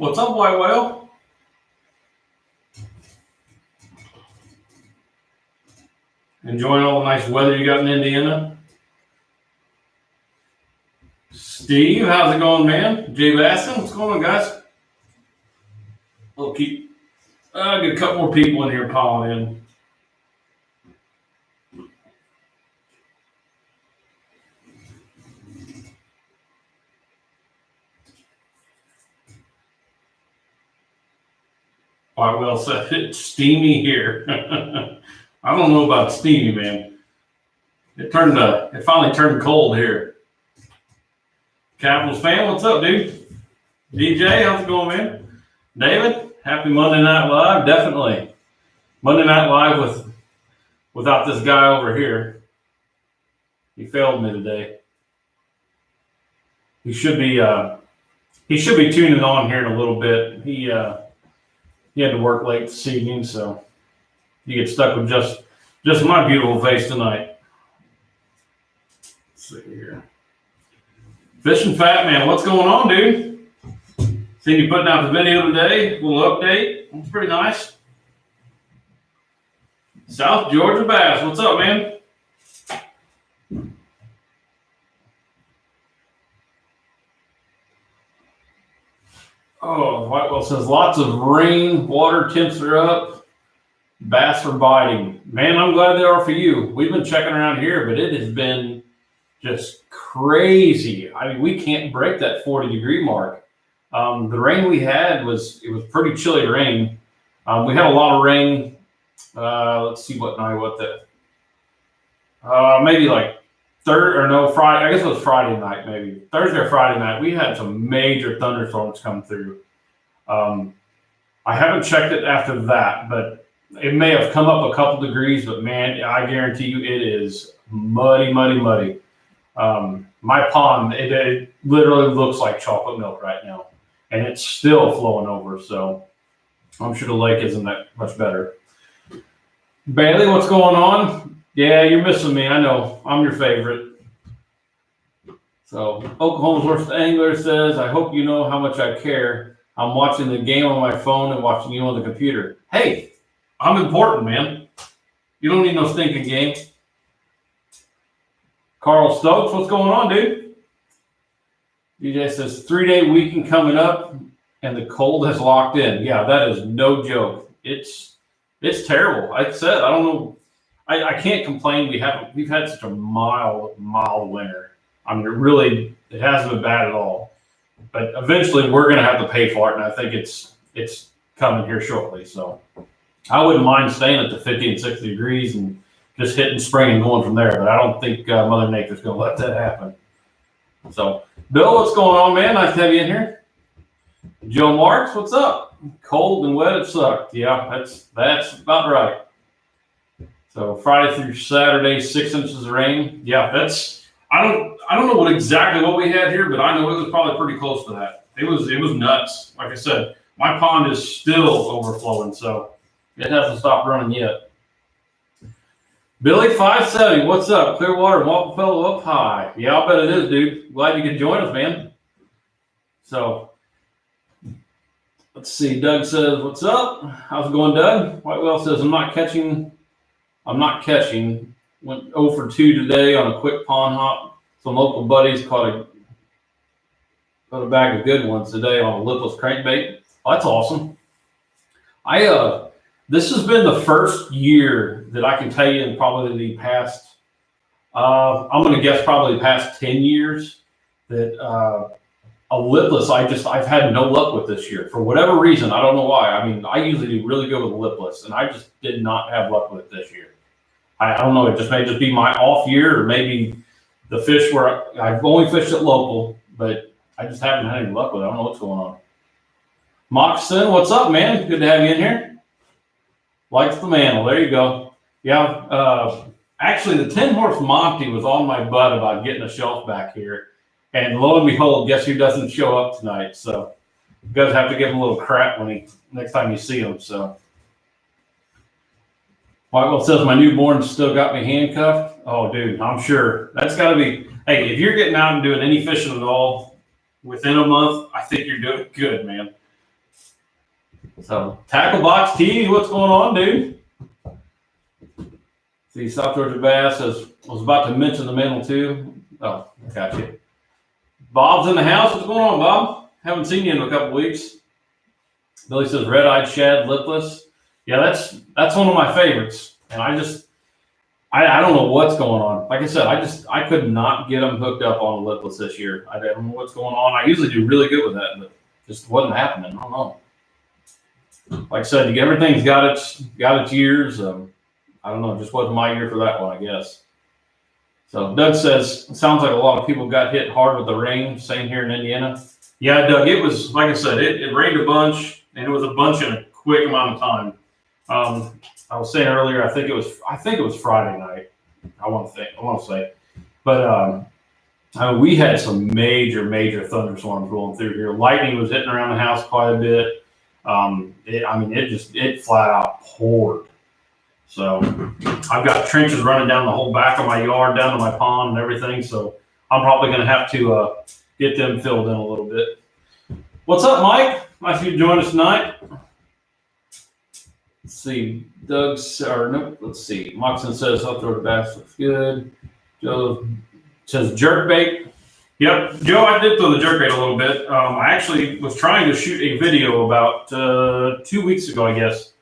What's up, White Whale? Enjoying all the nice weather you got in Indiana? Steve, how's it going, man? Jay Basson, what's going on, guys? We'll keep get a couple more people in here calling in. White Whale said it's steamy here. I don't know about steamy, man. It finally turned cold here. Capitals fan, what's up, dude? DJ, how's it going, man? David, happy Monday Night Live, definitely. Monday Night Live without this guy over here. He failed me today. He should be tuning on here in a little bit. He had to work late this evening, so you get stuck with just my beautiful face tonight. Let's see here. Fishing Fat Man, what's going on, dude? Seen you putting out the video today. A little update. It's pretty nice. South Georgia Bass, what's up, man? Oh, Whitewell says lots of rain, water temps are up, bass are biting. Man, I'm glad they are for you. We've been checking around here, but it has been just crazy. I mean, we can't break that 40-degree mark. The rain we had was pretty chilly rain. We had a lot of rain. Let's see maybe like Friday. I guess it was Friday night, maybe Thursday or Friday night. We had some major thunderstorms come through. I haven't checked it after that, but it may have come up a couple degrees. But man, I guarantee you, it is muddy, muddy, muddy. My pond, it literally looks like chocolate milk right now, and it's still flowing over. So I'm sure the lake isn't that much better. Bailey, what's going on? Yeah, you're missing me. I know. I'm your favorite. So Oklahoma's Worst Angler says, I hope you know how much I care. I'm watching the game on my phone and watching you on the computer. Hey, I'm important, man. You don't need no stinking game. Carl Stokes, what's going on, dude? DJ says 3-day weekend coming up and the cold has locked in. Yeah, that is no joke. It's terrible. Like I said, I don't know. I can't complain. We've had such a mild winter. I mean, it hasn't been bad at all. But eventually we're gonna have to pay for it, and I think it's coming here shortly. So I wouldn't mind staying at the 50 and 60 degrees and just hitting spring and going from there, but I don't think Mother Nature's going to let that happen. So, Bill, what's going on, man? Nice to have you in here. Joe Marks, what's up? Cold and wet, it sucked. Yeah, that's about right. So Friday through Saturday, 6 inches of rain. Yeah, I don't know exactly what we had here, but I know it was probably pretty close to that. It was nuts. Like I said, my pond is still overflowing, so it hasn't stopped running yet. Billy 570, what's up? Clearwater, Walkenfellow up high. Yeah, I'll bet it is, dude. Glad you could join us, man. So, let's see. Doug says, what's up? How's it going, Doug? Whitewell says, I'm not catching. Went 0 for 2 today on a quick pond hop. Some local buddies caught a bag of good ones today on a lipless crankbait. Oh, that's awesome. This has been the first year that I can tell you in probably the past, I'm going to guess probably the past 10 years that a lipless, I've had no luck with this year. For whatever reason, I don't know why. I mean, I usually do really good with lipless, and I just did not have luck with it this year. I don't know, it may just be my off year, or maybe the fish where I've only fished at local, but I just haven't had any luck with it. I don't know what's going on. Moxon, what's up, man? Good to have you in here. Likes the mantle. There you go. Yeah. Actually, the Tin Horse Monty was on my butt about getting a shelf back here. And lo and behold, guess who doesn't show up tonight? So you guys have to give him a little crap next time you see him. So Whitewell says my newborn still got me handcuffed. Oh, dude, I'm sure that's got to be. Hey, if you're getting out and doing any fishing at all within a month, I think you're doing good, man. So Tackle Box Tees, what's going on, dude? See, South Georgia Bass says, was about to mention the mantle too. Oh, got you. Bob's in the house. What's going on, Bob? Haven't seen you in a couple weeks. Billy says red-eyed shad lipless. Yeah, that's one of my favorites. And I don't know what's going on. Like I said, I could not get them hooked up on a lipless this year. I don't know what's going on. I usually do really good with that, but just wasn't happening. I don't know. Like I said, everything's got its years. I don't know, it just wasn't my year for that one, I guess. So Doug says, it sounds like a lot of people got hit hard with the rain. Same here in Indiana. Yeah, Doug, it was, like I said, it rained a bunch, and it was a bunch in a quick amount of time. I was saying earlier, I think it was Friday night. I want to say, but we had some major thunderstorms rolling through here. Lightning was hitting around the house quite a bit. It flat out poured. So I've got trenches running down the whole back of my yard, down to my pond and everything. So I'm probably going to have to get them filled in a little bit. What's up, Mike? Nice of you to join us tonight. Let's see. Let's see. Moxon says I'll throw the bass looks good. Joe says jerkbait. Yep, Joe, I did throw the jerkbait a little bit. I actually was trying to shoot a video about 2 weeks ago, I guess,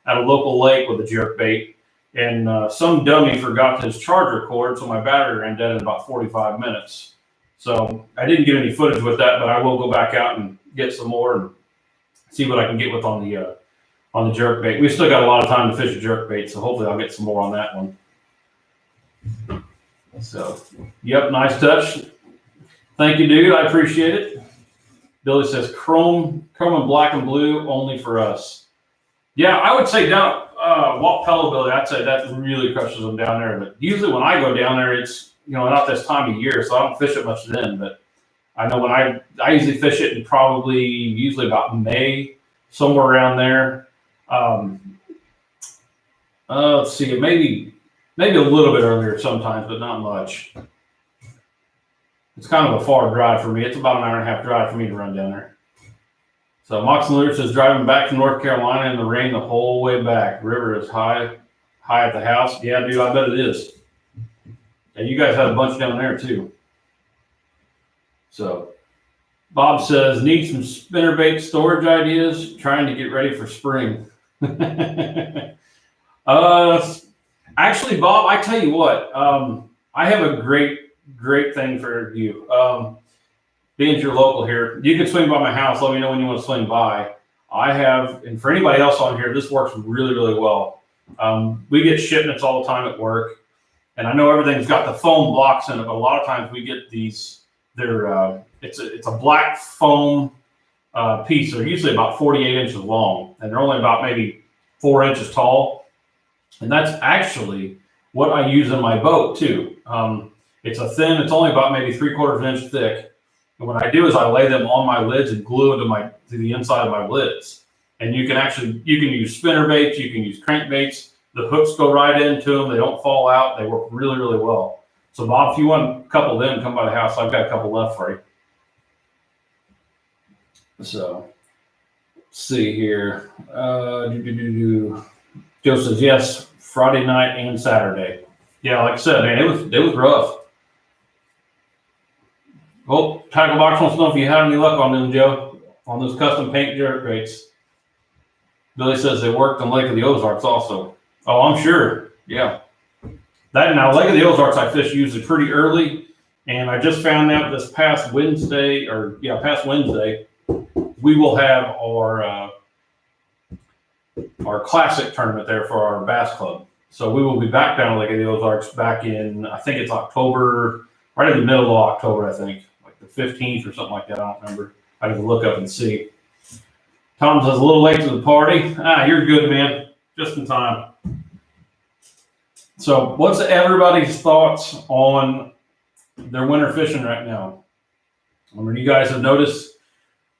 at a local lake with a jerkbait, and some dummy forgot his charger cord, so my battery ran dead in about 45 minutes. So I didn't get any footage with that, but I will go back out and get some more and see what I can get with on the jerkbait. We've still got a lot of time to fish a jerkbait, so hopefully I'll get some more on that one. So, yep, nice touch. Thank you, dude. I appreciate it. Billy says chrome and black and blue only for us. Yeah, I would say down Walt Pello, Billy, I'd say that really crushes them down there. But usually when I go down there, it's not this time of year, so I don't fish it much then. But I know when I usually fish it in usually about May, somewhere around there. Let's see, maybe a little bit earlier sometimes, but not much. It's kind of a far drive for me. It's about an hour and a half drive for me to run down there. So Moxon Lewis says driving back to North Carolina in the rain the whole way back. River is high at the house. Yeah, dude, I bet it is. And you guys had a bunch down there too. So Bob says need some spinnerbait storage ideas. Trying to get ready for spring. Actually, Bob, I tell you what. I have a great thing for you. Being you're local here, you can swing by my house. Let me know when you want to swing by. I have, and for anybody else on here, this works really, really well. We get shipments all the time at work, and I know everything's got the foam blocks in it, but a lot of times we get these. It's a black foam piece. They're usually about 48 inches long, and they're only about maybe 4 inches tall. And that's actually what I use in my boat too. It's it's only about maybe 3/4 inch thick. And what I do is I lay them on my lids and glue to the inside of my lids. And you can use spinner baits, you can use crankbaits. The hooks go right into them. They don't fall out. They work really, really well. So Bob, if you want a couple of them, come by the house. I've got a couple left for you. So let's see here. Joe says yes, Friday night and Saturday. Yeah, like I said, man, it was rough. Oh, Tackle Box wants to know if you had any luck on them, Joe, on those custom paint jerkbaits. Billy says they worked on Lake of the Ozarks also. Oh, I'm sure. Yeah. Now Lake of the Ozarks I fish usually pretty early, and I just found out this past Wednesday, we will have our classic tournament there for our bass club. So we will be back down to Lake of the Ozarks back in, I think it's October, right in the middle of October, I think, like the 15th or something like that. I don't remember. I have to look up and see. Tom says a little late to the party. You're good, man. Just in time. So what's everybody's thoughts on their winter fishing right now? I mean, you guys have noticed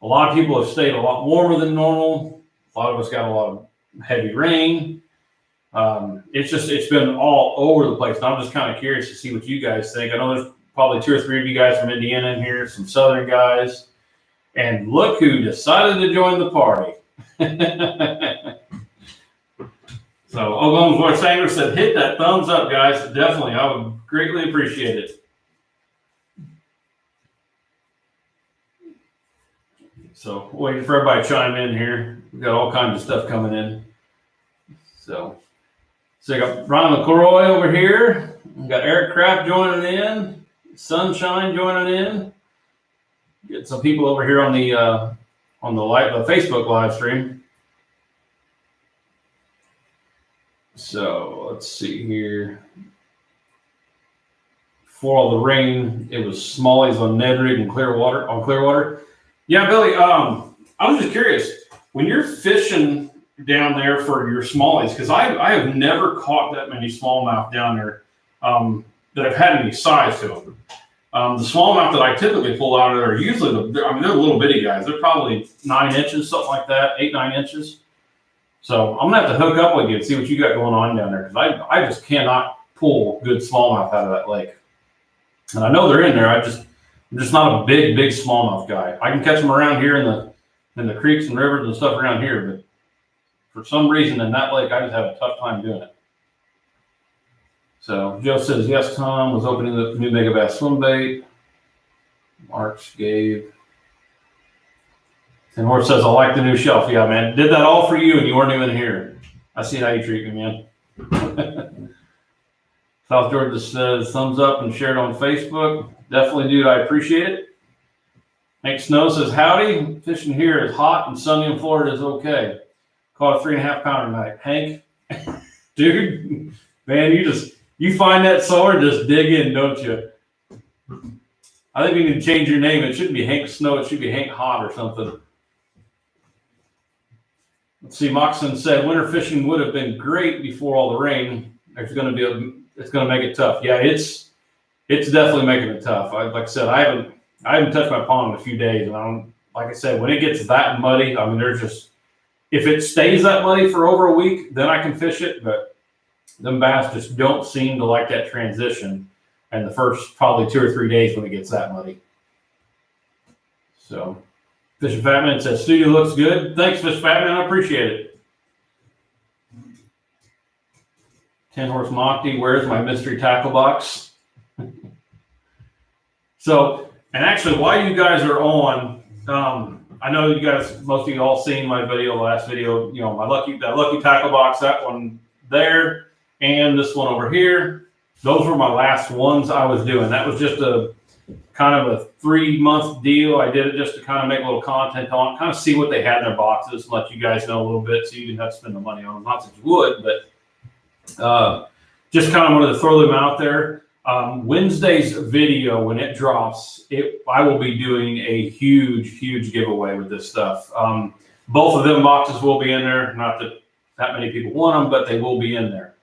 a lot of people have stayed a lot warmer than normal. A lot of us got a lot of heavy rain. It's been all over the place. And I'm just kind of curious to see what you guys think. I know there's probably 2 or 3 of you guys from Indiana in here, some Southern guys. And look who decided to join the party. So Oklahoma's voice angler said, hit that thumbs up, guys. Definitely. I would greatly appreciate it. So waiting for everybody to chime in here. We've got all kinds of stuff coming in. So I got Ron LaCroix over here. We got Eric Kraft joining in. Sunshine joining in. Get some people over here on the Facebook live stream. So let's see here. Before all the rain, it was smallies on Ned Rig and Clearwater. Yeah, Billy. I was just curious when you're fishing down there for your smallies, because I have never caught that many smallmouth down there that have had any size to them. The smallmouth that I typically pull out of there are usually they're little bitty guys. They're probably 9 inches, something like that, 8-9 inches. So I'm gonna have to hook up with you and see what you got going on down there, because I just cannot pull good smallmouth out of that lake. And I know they're in there. I'm just not a big smallmouth guy. I can catch them around here in the creeks and rivers and stuff around here, but for some reason in that lake, I just have a tough time doing it. So Joe says, yes, Tom was opening the new Megabass swim bait. Marks gave. Tin Horse says, I like the new shelf. Yeah, man. Did that all for you and you weren't even here. I see how you treat me, man. South Georgia says, thumbs up and shared on Facebook. Definitely, dude. I appreciate it. Hank Snow says, howdy. Fishing here is hot and sunny in Florida is okay. Caught a 3.5 pounder tonight. Hank, dude, man, you find that sore, just dig in, don't you? I think you need to change your name. It shouldn't be Hank Snow. It should be Hank Hot or something. Let's see. Moxon said winter fishing would have been great before all the rain. It's going to make it tough. Yeah, it's definitely making it tough. Like I said, I haven't touched my pond in a few days, and like I said, when it gets that muddy, I mean, if it stays that muddy for over a week, then I can fish it. But them bass just don't seem to like that transition, and the first probably 2 or 3 days when it gets that muddy. So, Fishing Fatman says studio looks good. Thanks, Fish Fatman. I appreciate it. Tin Horse Monty, where's my mystery tackle box? So, and actually, while you guys are on, I know you guys, most of you all seen my video, the last video, that lucky tackle box, that one there, and this one over here. Those were my last ones I was doing. That was just a kind of a 3-month deal. I did it just to kind of make a little content on, kind of see what they had in their boxes, and let you guys know a little bit so you didn't have to spend the money on them. Not that you would, but just kind of wanted to throw them out there. Wednesday's video, when it drops, I will be doing a huge giveaway with this stuff. Both of them boxes will be in there. Not that many people want them, but they will be in there.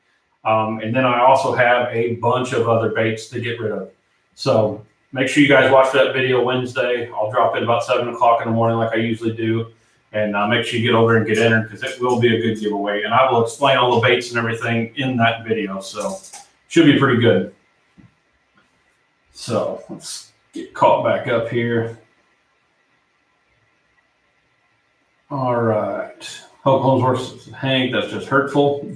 And then I also have a bunch of other baits to get rid of. So make sure you guys watch that video Wednesday. I'll drop it about 7 o'clock in the morning like I usually do. And make sure you get over and get entered, because it will be a good giveaway. And I will explain all the baits and everything in that video. So should be pretty good. So let's get caught back up here. All right. Oklahoma's worth Hank, that's just hurtful.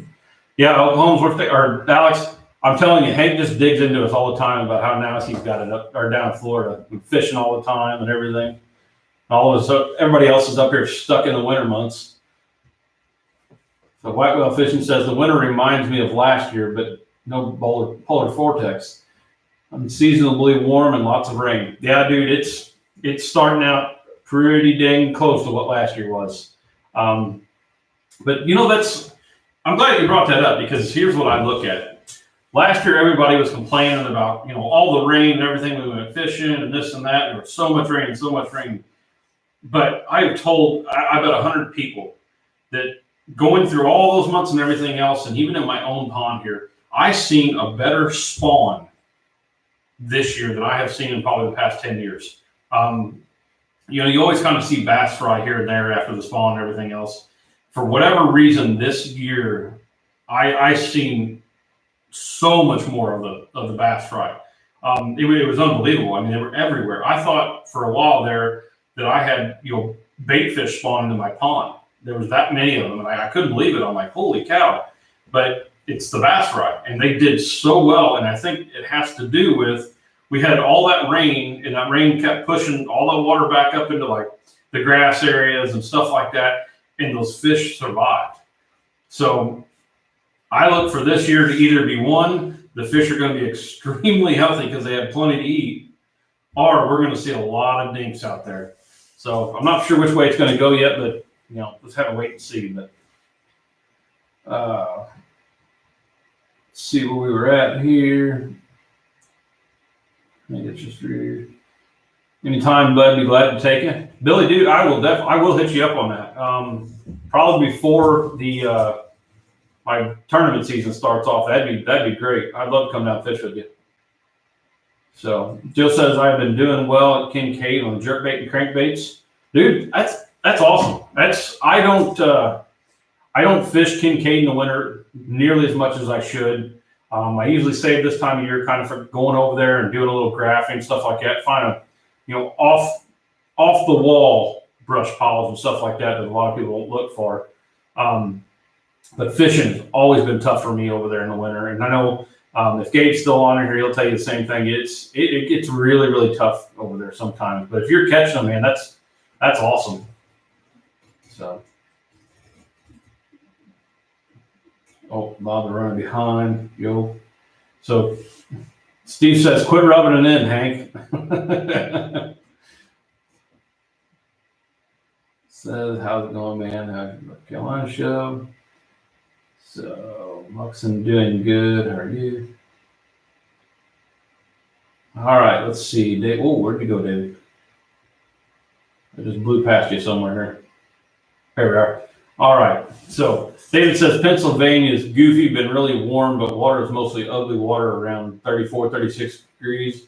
Yeah, Oklahoma's worth or Alex, I'm telling you, Hank just digs into us all the time about how nice he's got it up or down in Florida, fishing all the time and everything. Everybody else is up here stuck in the winter months. So White Whale Fishing says the winter reminds me of last year, but no polar vortex. Unseasonably warm and lots of rain. Yeah, dude, it's starting out pretty dang close to what last year was. But I'm glad you brought that up, because here's what I look at. Last year, everybody was complaining about, all the rain and everything. We went fishing and this and that. And there was so much rain. But I have told, I bet 100 people that going through all those months and everything else, and even in my own pond here, I've seen a better spawn this year than I have seen in probably the past 10 years. You always kind of see bass fry here and there after the spawn and everything else. For whatever reason, this year, I seen so much more of the bass fry. It was unbelievable. I mean, they were everywhere. I thought for a while there that I had bait fish spawn into my pond, there was that many of them, and I couldn't believe it. I'm like, holy cow! But it's the bass fry, and they did so well. And I think it has to do with we had all that rain, and that rain kept pushing all the water back up into like the grass areas and stuff like that, and those fish survived. So I look for this year to either be one, the fish are going to be extremely healthy because they had plenty to eat, or we're going to see a lot of dinks out there. So I'm not sure which way it's going to go yet, but let's have to wait and see. But let's see where we were at here. I think it's just weird. Anytime, bud, be glad to take you. Billy, dude, I will hit you up on that. Probably before the my tournament season starts off. That'd be great. I'd love to come down and fish with you. So Jill says I've been doing well at Kincaid on jerkbait and crankbaits. Dude, that's awesome. I don't fish Kincaid in the winter nearly as much as I should. I usually save this time of year kind of for going over there and doing a little graphing, stuff like that. Find a off the wall brush piles and stuff like that a lot of people won't look for. But fishing has always been tough for me over there in the winter. And I know if Gabe's still on here, he'll tell you the same thing. It gets really, really tough over there sometimes. But if you're catching them, man, that's awesome. So, Bob running behind. Yo. So Steve says, quit rubbing it in, Hank. Says, how's it going, man? How's the Carolina show? So, Muxon doing good. How are you? All right, let's see. Dave, where'd you go, David? I just blew past you somewhere here. Here we are. All right. So, David says Pennsylvania is goofy, been really warm, but water is mostly ugly water around 34, 36 degrees.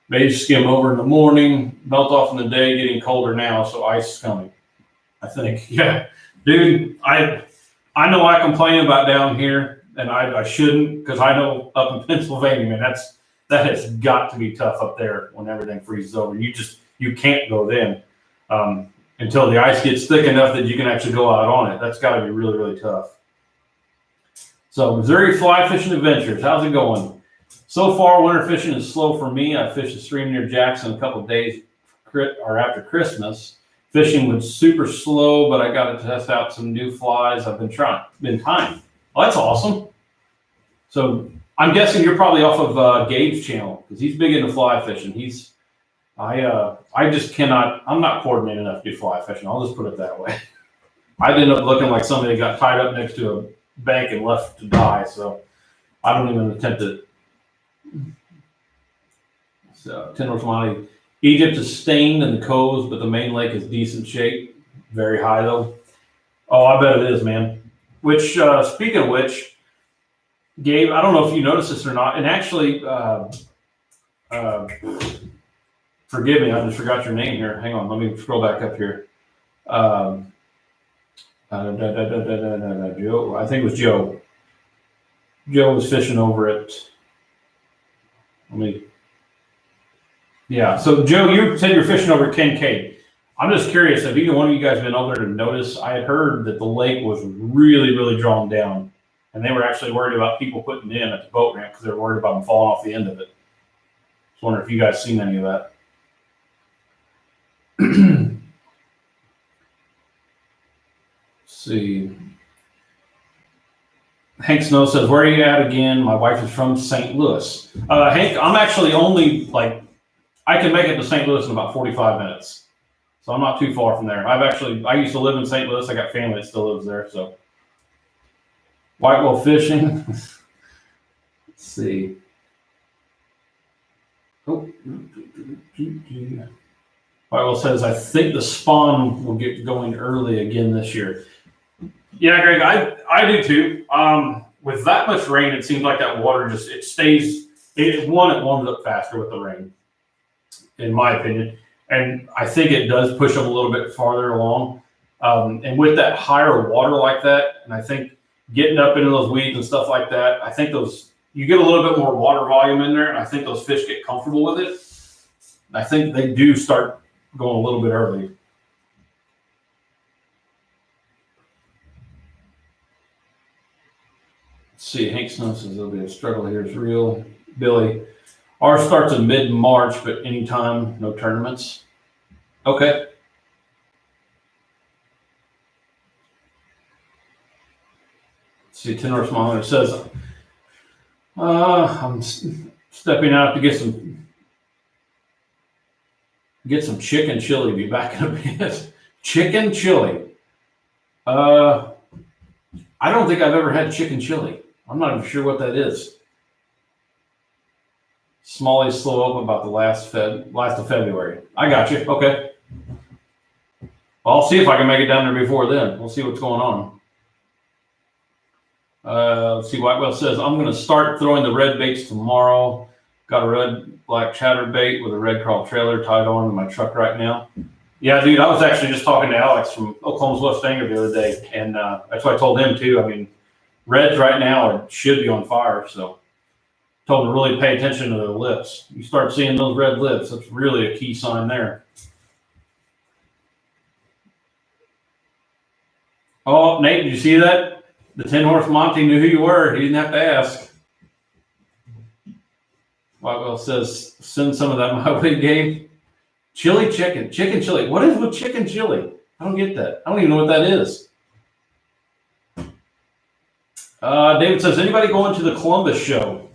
May skim over in the morning, melt off in the day, getting colder now, so ice is coming. I think, yeah. Dude, I know I complain about down here, and I shouldn't, because I know up in Pennsylvania, man, that has got to be tough up there when everything freezes over. You can't go then until the ice gets thick enough that you can actually go out on it. That's got to be really, really tough. So Missouri Fly Fishing Adventures, how's it going? So far, winter fishing is slow for me. I fished a stream near Jackson a couple of days after Christmas. Fishing was super slow, but I got to test out some new flies. I've been tying. Well, that's awesome. So I'm guessing you're probably off of Gabe's channel because he's big into fly fishing. I just cannot. I'm not coordinated enough to do fly fishing. I'll just put it that way. I'd end up looking like somebody got tied up next to a bank and left to die. So I don't even attempt it. So Tin Horse Monty. Egypt is stained in the coves, but the main lake is decent shape. Very high, though. Oh, I bet it is, man. Which, speaking of which, Gabe, I don't know if you noticed this or not, and actually, forgive me, I just forgot your name here. Hang on, let me scroll back up here. Joe, I think it was Joe. Joe was fishing over at, yeah, so Joe, you said you're fishing over at Kincaid. I'm just curious, have either one of you guys been over there to notice? I had heard that the lake was really, really drawn down, and they were actually worried about people putting in at the boat ramp because they were worried about them falling off the end of it. Just wondering if you guys seen any of that. Let's see. Hank Snow says, where are you at again? My wife is from St. Louis. Hank, I'm actually only I can make it to St. Louis in about 45 minutes. So I'm not too far from there. I used to live in St. Louis. I got family that still lives there. So whitewell fishing. Let's see. Oh. Whitewell says, I think the spawn will get going early again this year. Yeah, Greg, I do too. With that much rain, it seems like that water it warms up faster with the rain, in my opinion. And I think it does push them a little bit farther along. And with that higher water like that, and I think getting up into those weeds and stuff like that, I think you get a little bit more water volume in there, and I think those fish get comfortable with it. I think they do start going a little bit early. Let's see, Hank Snow says there'll be a struggle here. It's real. Billy, ours starts in mid-March, but anytime, no tournaments. Okay. Let's see, Tin Horse Monty says, I'm stepping out to get some chicken chili. Be back in a bit. Chicken chili. I don't think I've ever had chicken chili. I'm not even sure what that is. Smalley's slow up about the last of February. I got you. Okay. Well, I'll see if I can make it down there before then. We'll see what's going on. Let's see. Whitewell says, I'm going to start throwing the red baits tomorrow. Got a red black chatter bait with a red crawl trailer tied on in my truck right now. Yeah, dude, I was actually just talking to Alex from Oklahoma's West Anger the other day, and that's what I told him too. I mean, reds right now should be on fire, so told him to really pay attention to the lips. You start seeing those red lips, that's really a key sign there. Oh, Nate, did you see that? The Tin Horse Monty knew who you were. He didn't have to ask. Whitewell says, send some of that my way, Gabe. Chili chicken. Chicken chili. What is with chicken chili? I don't get that. I don't even know what that is. David says, anybody going to the Columbus show?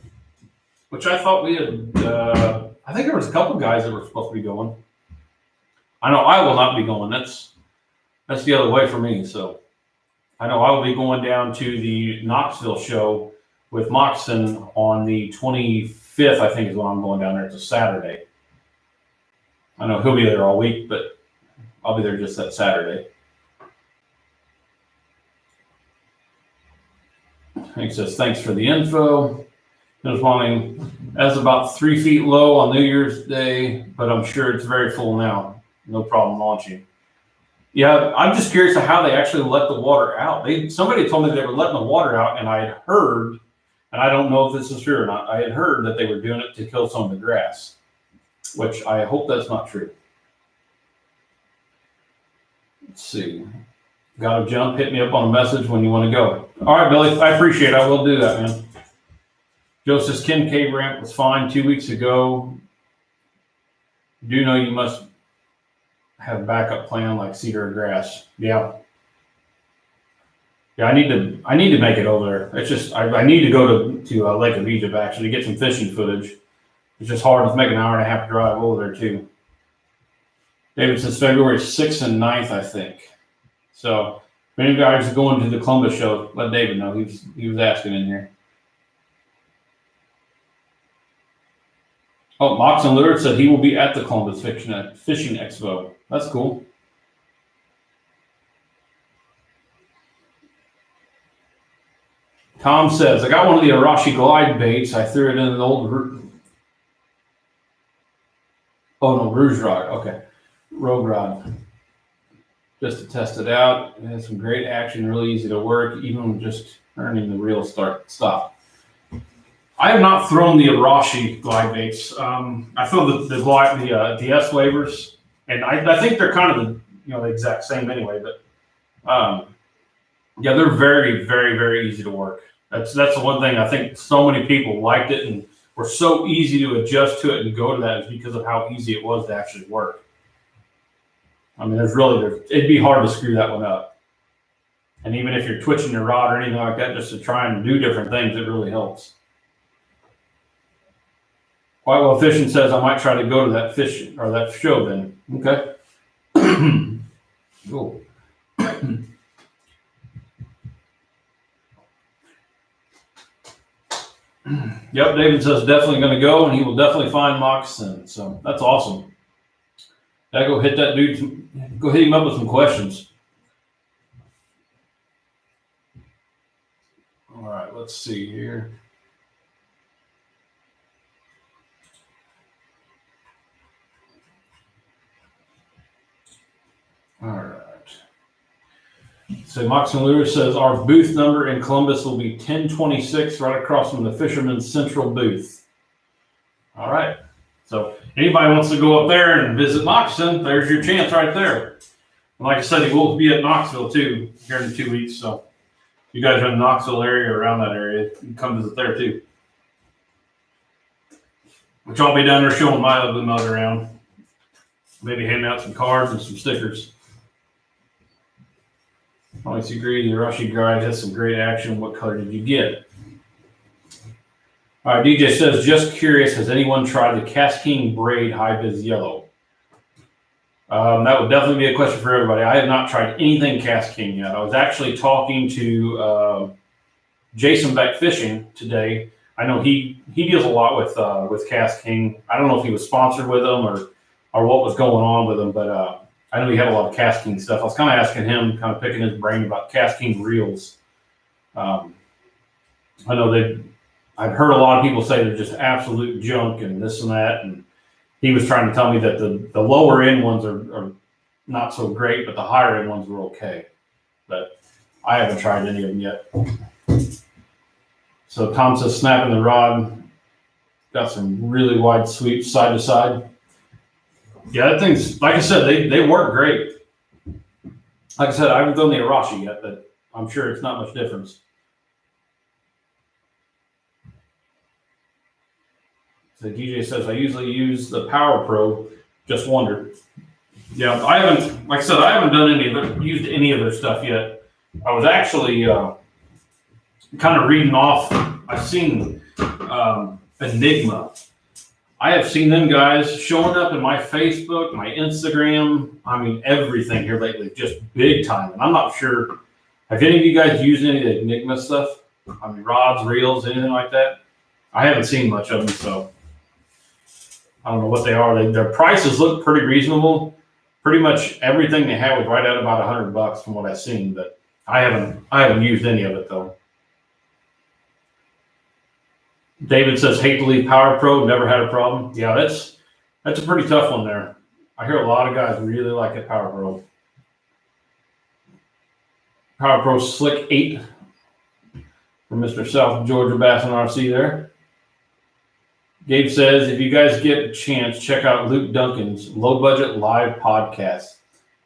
Which I thought we had, I think there was a couple guys that were supposed to be going. I know I will not be going. That's the other way for me. So I know I will be going down to the Knoxville show with Moxon on the 25th, I think is when I'm going down there. It's a Saturday. I know he'll be there all week, but I'll be there just that Saturday. Hank says, thanks for the info. This morning, that's about 3 feet low on New Year's Day, but I'm sure it's very full now. No problem launching. Yeah, I'm just curious to how they actually let the water out. Somebody told me they were letting the water out, and I had heard, and I don't know if this is true or not, I had heard that they were doing it to kill some of the grass, which I hope that's not true. Let's see. Got to jump. Hit me up on a message when you want to go. All right, Billy. I appreciate it. I will do that, man. Joseph's Kincaid ramp was fine 2 weeks ago. Do know you must have a backup plan like cedar or grass. Yeah. Yeah, I need to make it over there. It's just I need to go to Lake of Egypt actually to get some fishing footage. It's just hard to make an hour and a half drive over there too. David says February 6th and 9th, I think. So if any guys are going to the Columbus show, let David know. He was asking in here. Oh, Moxon Lure said he will be at the Columbus Fishing Expo. That's cool. Tom says, I got one of the Arashi glide baits. I threw it in an old Rouge rod. Okay. Rogue rod. Just to test it out. It has some great action, really easy to work, even just turning the reel stop. I have not thrown the Arashi glide baits. I throw the DS waivers, and I think they're kind of the exact same anyway. But yeah, they're very, very, very easy to work. That's the one thing I think so many people liked it and were so easy to adjust to it and go to that is because of how easy it was to actually work. I mean, it'd be hard to screw that one up. And even if you're twitching your rod or anything like that, just to try and do different things, it really helps. Whitewell Fishing says I might try to go to that that show then. Okay. Cool. Yep, David says definitely going to go, and he will definitely find moccasin. So that's awesome. I go hit that dude. Go hit him up with some questions. All right, let's see here. All right. So Moxon Lewis says our booth number in Columbus will be 1026, right across from the Fisherman's Central booth. All right. So anybody wants to go up there and visit Moxon, there's your chance right there. And like I said, he will be at Knoxville too here in 2 weeks. So You guys are in the Knoxville area or around that area, you can come visit there too. Which I'll be down there showing my ugly mug around. Maybe handing out some cards and some stickers. Always agree, the Arashi guide has some great action. What color did you get? All right, DJ says, just curious, has anyone tried the Casking Braid High Vis Yellow? That would definitely be a question for everybody. I have not tried anything Casking yet. I was actually talking to Jason Beck Fishing today. I know he deals a lot with Casking. I don't know if he was sponsored with them or what was going on with them, but I know he had a lot of Casking stuff. I was kind of asking him, kind of picking his brain about Casking reels. I know I've heard a lot of people say they're just absolute junk and this and that, and he was trying to tell me that the lower end ones are not so great, but the higher end ones were okay. But I haven't tried any of them yet. So Tom says, snapping the rod, got some really wide sweeps side to side. Yeah, that thing's, like I said, they work great. Like I said, I haven't done the Arashi yet, but I'm sure it's not much difference. So DJ says, I usually use the Power Pro, just wondered. Yeah, I haven't, like I said, I haven't used any of their stuff yet. I was actually kind of reading off, I've seen Enigma. I have seen them guys showing up in my Facebook, my Instagram, I mean, everything here lately, just big time. And I'm not sure, have any of you guys used any of the Enigma stuff? I mean, rods, reels, anything like that? I haven't seen much of them, so I don't know what they are. Their prices look pretty reasonable. Pretty much everything they have was right at about $100 from what I've seen, but I haven't used any of it though. David says, hate to leave Power Pro, never had a problem. Yeah, that's a pretty tough one there. I hear a lot of guys really like it, Power Pro. Power Pro Slick 8 from Mr. South Georgia Bass and RC there. Gabe says, if you guys get a chance, check out Luke Duncan's Low Budget Live podcast.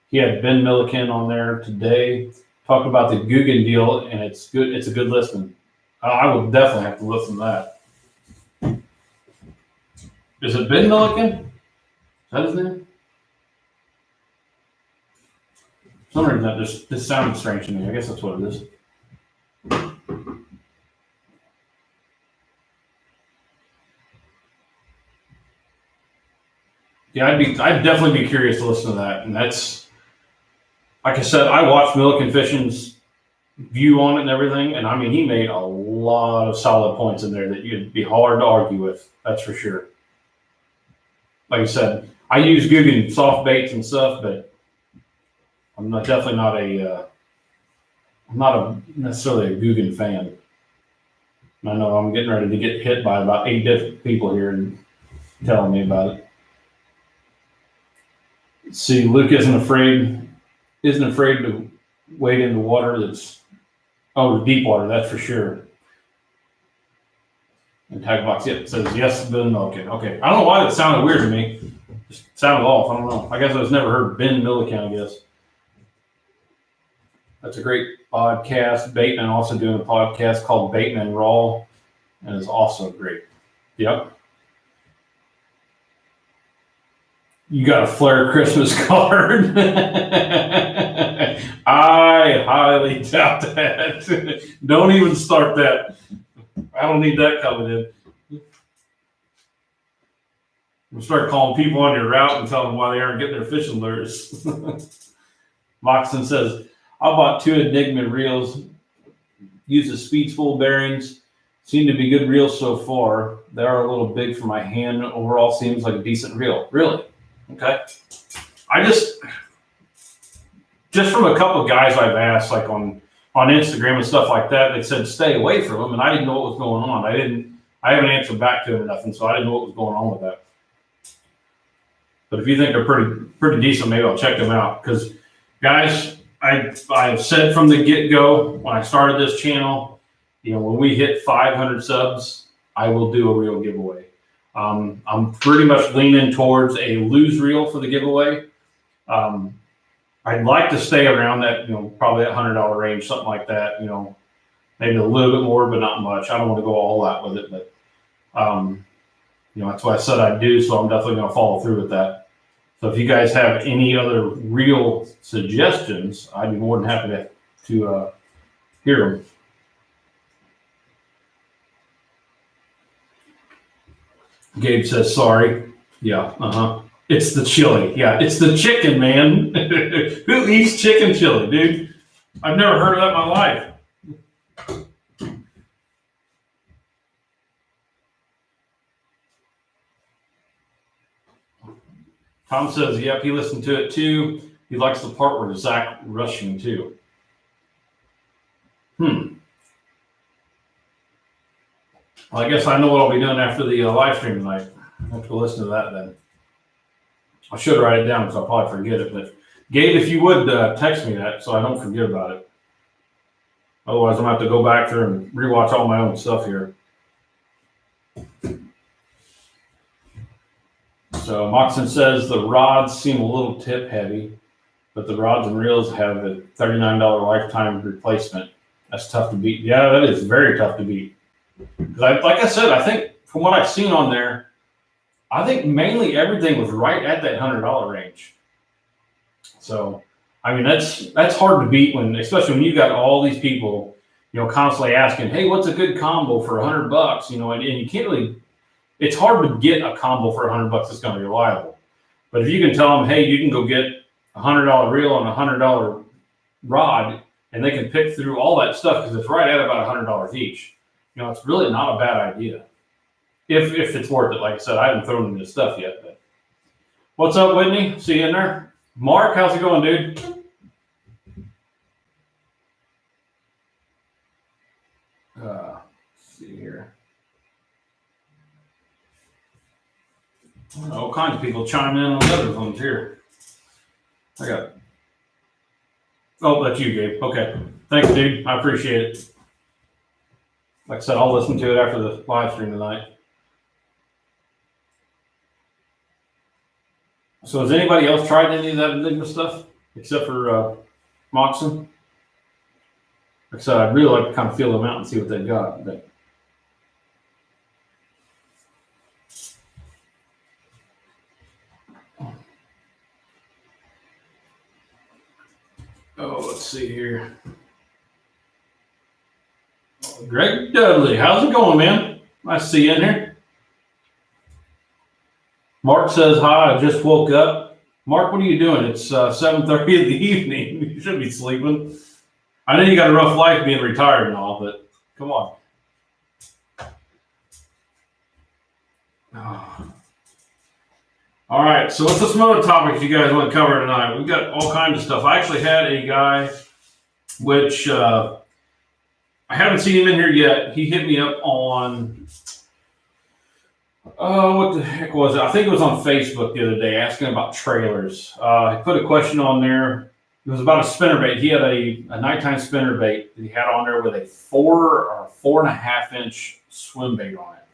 He had Ben Milliken on there today, talked about the Guggen deal, and it's good. It's a good listen. I will definitely have to listen to that. Is it Ben Milliken? Is that his name? For some reason that this sounded strange to me. I guess that's what it is. Yeah, I'd definitely be curious to listen to that. And that's, like I said, I watched Milliken Fishing's view on it and everything, and I mean, he made a lot of solid points in there that you'd be hard to argue with. That's for sure. Like I said, I use Guggen soft baits and stuff, but I'm definitely not necessarily a Guggen fan. I know I'm getting ready to get hit by about 8 different people here and telling me about it. See, Luke isn't afraid to wade in the water that's deep water, that's for sure. And Tag Box, yeah, says yes, Ben Milliken. Okay. I don't know why that sounded weird to me. Just sounded off. I don't know. I guess I was never heard Ben Milliken, I guess. That's a great podcast. Bateman also doing a podcast called Bateman Raw, and it's also great. Yep. You got a Flair Christmas card. I highly doubt that. Don't even start that. I don't need that coming in. We'll start calling people on your route and telling them why they aren't getting their fishing lures. Moxon says, I bought 2 Enigma reels, uses speed spool bearings. Seem to be good reels so far. They are a little big for my hand. Overall seems like a decent reel. Really? Okay. I just from a couple of guys I've asked, like on Instagram and stuff like that, they said stay away from them, and I didn't know what was going on. I haven't answered back to them or nothing, so I didn't know what was going on with that. But if you think they're pretty decent, maybe I'll check them out. Because guys, I've said from the get-go when I started this channel, when we hit 500 subs, I will do a reel giveaway. I'm pretty much leaning towards a lose reel for the giveaway. I'd like to stay around that, probably that $100 range, something like that. maybe a little bit more, but not much. I don't want to go all out with it, but that's what I said I'd do. So I'm definitely going to follow through with that. So if you guys have any other real suggestions, I'd be more than happy to hear them. Gabe says, sorry. Yeah, It's the chili. Yeah, it's the chicken, man. Who eats chicken chili, dude? I've never heard of that in my life. Tom says, yep, he listened to it too. He likes the part where Zach rushing too. Well, I guess I know what I'll be doing after the live stream tonight. I'll have to listen to that then. I should write it down because I'll probably forget it. But Gabe, if you would text me that so I don't forget about it. Otherwise, I'm going to have to go back there and rewatch all my own stuff here. So Moxon says the rods seem a little tip heavy, but the rods and reels have a $39 lifetime replacement. That's tough to beat. Yeah, that is very tough to beat. Like I said, I think from what I've seen on there, I think mainly everything was right at that $100 range. So, I mean, that's hard to beat especially when you've got all these people, constantly asking, hey, what's a good combo for $100? And you can't really. It's hard to get a combo for $100 that's going to be reliable. But if you can tell them, hey, you can go get a $100 reel and a $100 rod, and they can pick through all that stuff because it's right at about $100 each. It's really not a bad idea. If it's worth it. Like I said, I haven't thrown into stuff yet. But what's up, Whitney? See you in there. Mark, how's it going, dude? Let's see here. All kinds of people chiming in on the other ones here. Oh, that's you, Gabe. Okay. Thanks, dude. I appreciate it. Like I said, I'll listen to it after the live stream tonight. So has anybody else tried any of that Enigma stuff except for Moxon? Like I said, I'd really like to kind of feel them out and see what they've got. But let's see here. Greg Dudley, how's it going, man? Nice to see you in here. Mark says, hi, I just woke up. Mark, what are you doing? It's 7:30 in the evening. You should be sleeping. I know you got a rough life being retired and all, but come on. All right, so what's some other topics you guys want to cover tonight? We've got all kinds of stuff. I actually had a guy, which I haven't seen him in here yet. He hit me up on, what the heck was it? I think it was on Facebook the other day, asking about trailers. He put a question on there. It was about a spinnerbait. He had a nighttime spinnerbait that he had on there with a 4 or 4.5 inch swim bait on it.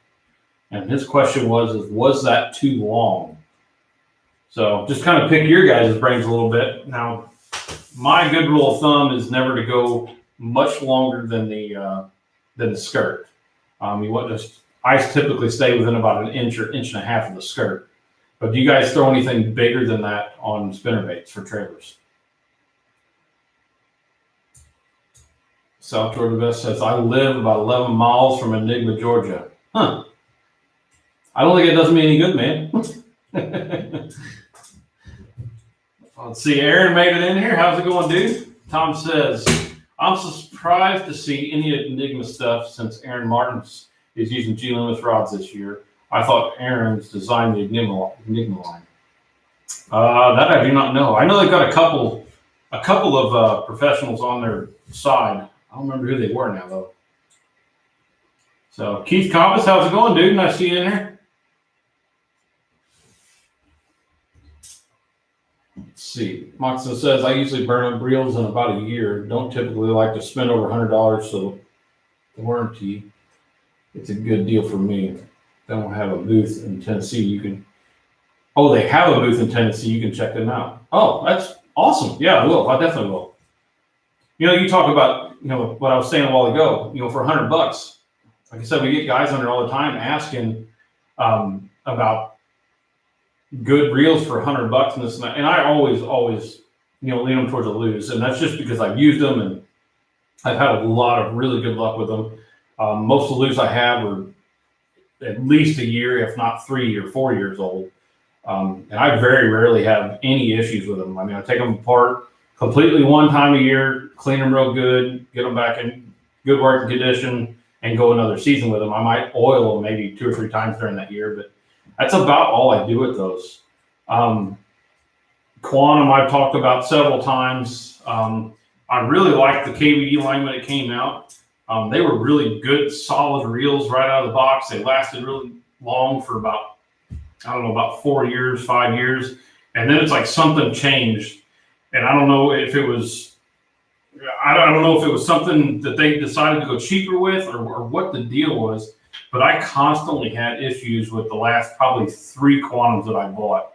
And his question was that too long? So just kind of pick your guys' brains a little bit. Now, my good rule of thumb is never to go much longer than the skirt. You want just ice typically stay within about an inch or inch and a half of the skirt. But do you guys throw anything bigger than that on spinnerbaits for trailers? South Georgia Best says, I live about 11 miles from Enigma, Georgia. Huh. I don't think it does me any good, man. Let's see, Aaron made it in here. How's it going, dude? Tom says, I'm surprised to see any Enigma stuff since Aaron Martins is using G-Limits rods this year. I thought Aaron's designed the Enigma line. That I do not know. I know they've got a couple of professionals on their side. I don't remember who they were now, though. So, Keith Compass, how's it going, dude? Nice to see you in here. Let's see. Moxon says, I usually burn up reels in about a year. Don't typically like to spend over $100, so the warranty, it's a good deal for me. They don't have a booth in Tennessee. They have a booth in Tennessee. You can check them out. Oh, that's awesome. Yeah, I will. I definitely will. You talk about, what I was saying a while ago, for $100, like I said, we get guys on there all the time asking about good reels for $100 and this and that. And I always, lean them towards a lose. And that's just because I've used them and I've had a lot of really good luck with them. Most of the lures I have are at least a year, if not 3 or 4 years old. And I very rarely have any issues with them. I mean, I take them apart completely one time a year, clean them real good, get them back in good working condition, and go another season with them. I might oil them maybe 2 or 3 times during that year, but that's about all I do with those. Quantum I've talked about several times. I really liked the KVD line when it came out. They were really good, solid reels right out of the box. They lasted really long for about 4 years, 5 years. And then it's like something changed. And I don't know if it was something that they decided to go cheaper with or what the deal was, but I constantly had issues with the last probably 3 Quantums that I bought.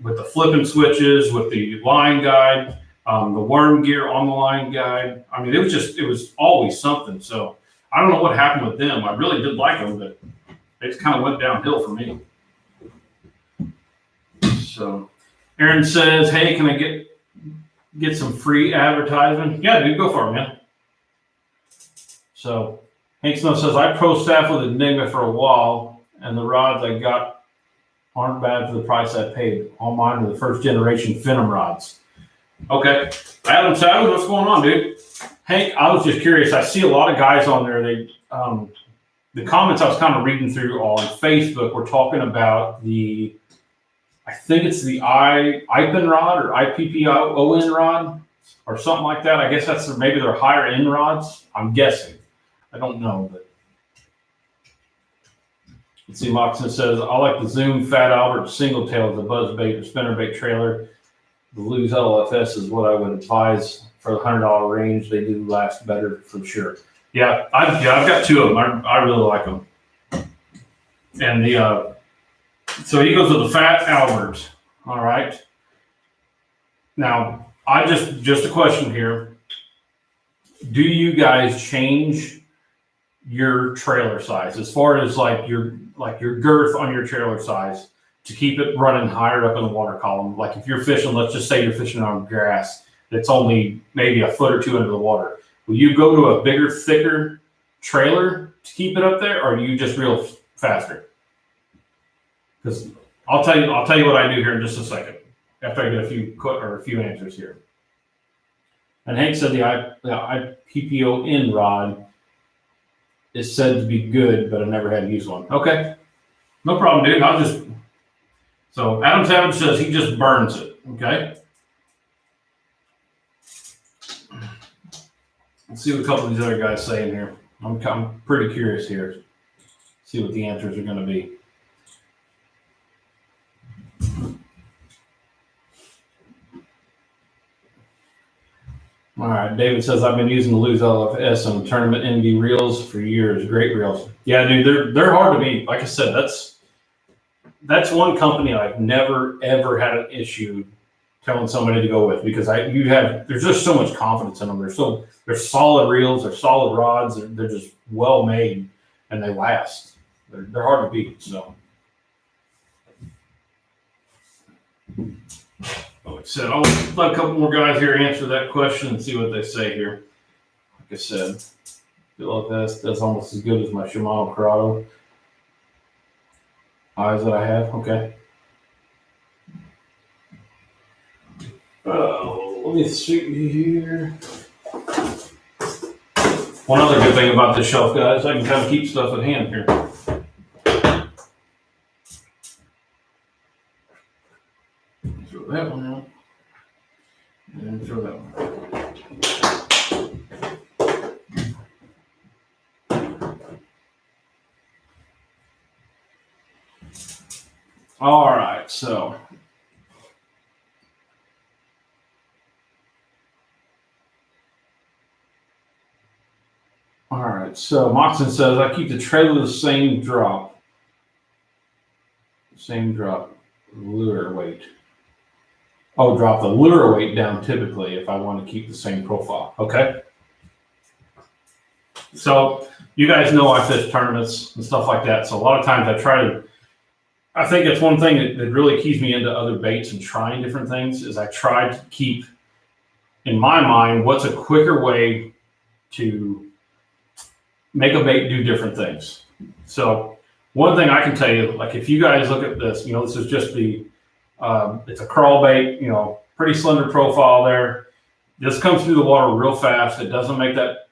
With the flipping switches, with the line guide, the worm gear on the line guide. I mean, it was always something. So I don't know what happened with them. I really did like them, but they just kind of went downhill for me. So Aaron says, hey, can I get some free advertisement? Yeah, dude, go for it, man. So Hank Snow says, I pro staff with Enigma for a while, and the rods I got aren't bad for the price I paid. All mine are the first generation Phenom rods. Okay. Adam Savage, what's going on, dude? Hank, I was just curious. I see a lot of guys on there. The comments I was kind of reading through on Facebook were talking about I think it's the IPN rod or IPPON rod or something like that. I guess that's maybe their higher end rods. I'm guessing. I don't know, but let's see. Moxon says, I like the Zoom Fat Albert single tail as a buzzbait or spinnerbait trailer. The Lose LFS is what I would advise for the $100 range. They do last better for sure. Yeah, I've got 2 of them. I really like them. And so he goes with the Fat Albert. All right. Now, just a question here. Do you guys change your trailer size as far as like your girth on your trailer size to keep it running higher up in the water column? Like if you're fishing, let's just say you're fishing on grass that's only maybe a foot or 2 under the water. Will you go to a bigger, thicker trailer to keep it up there, or are you just real faster? Because I'll tell you what I do here in just a second after I get a few answers here. And Hank said the IPPON rod is said to be good, but I never had to use one. Okay, no problem, dude. So Adam Savage says he just burns it. Okay. Let's see what a couple of these other guys say in here. I'm pretty curious here. See what the answers are going to be. All right, David says, I've been using the Lose LFS on tournament NB reels for years. Great reels. Yeah, dude, they're hard to beat. Like I said, that's one company I've never, ever had an issue telling somebody to go with, because there's just so much confidence in them. They're solid reels, they're solid rods, they're just well made, and they last. They're hard to beat. So, like I said, I'll let a couple more guys here answer that question and see what they say here. Like I said, the LFS does almost as good as my Shimano Corrado eyes that I have. Okay. Let me see here. One other good thing about this shelf, guys, I can kind of keep stuff at hand here. Throw that one out. And throw that one. All right, so. All right, so Moxon says, I keep the trailer the same drop lure weight. I would drop the lure weight down typically if I want to keep the same profile. Okay. So you guys know I fish tournaments and stuff like that. So a lot of times I think it's one thing that really keeps me into other baits and trying different things is I try to keep in my mind what's a quicker way to make a bait do different things. So one thing I can tell you, like if you guys look at this, this is just it's a crawl bait, pretty slender profile there. This comes through the water real fast. It doesn't make that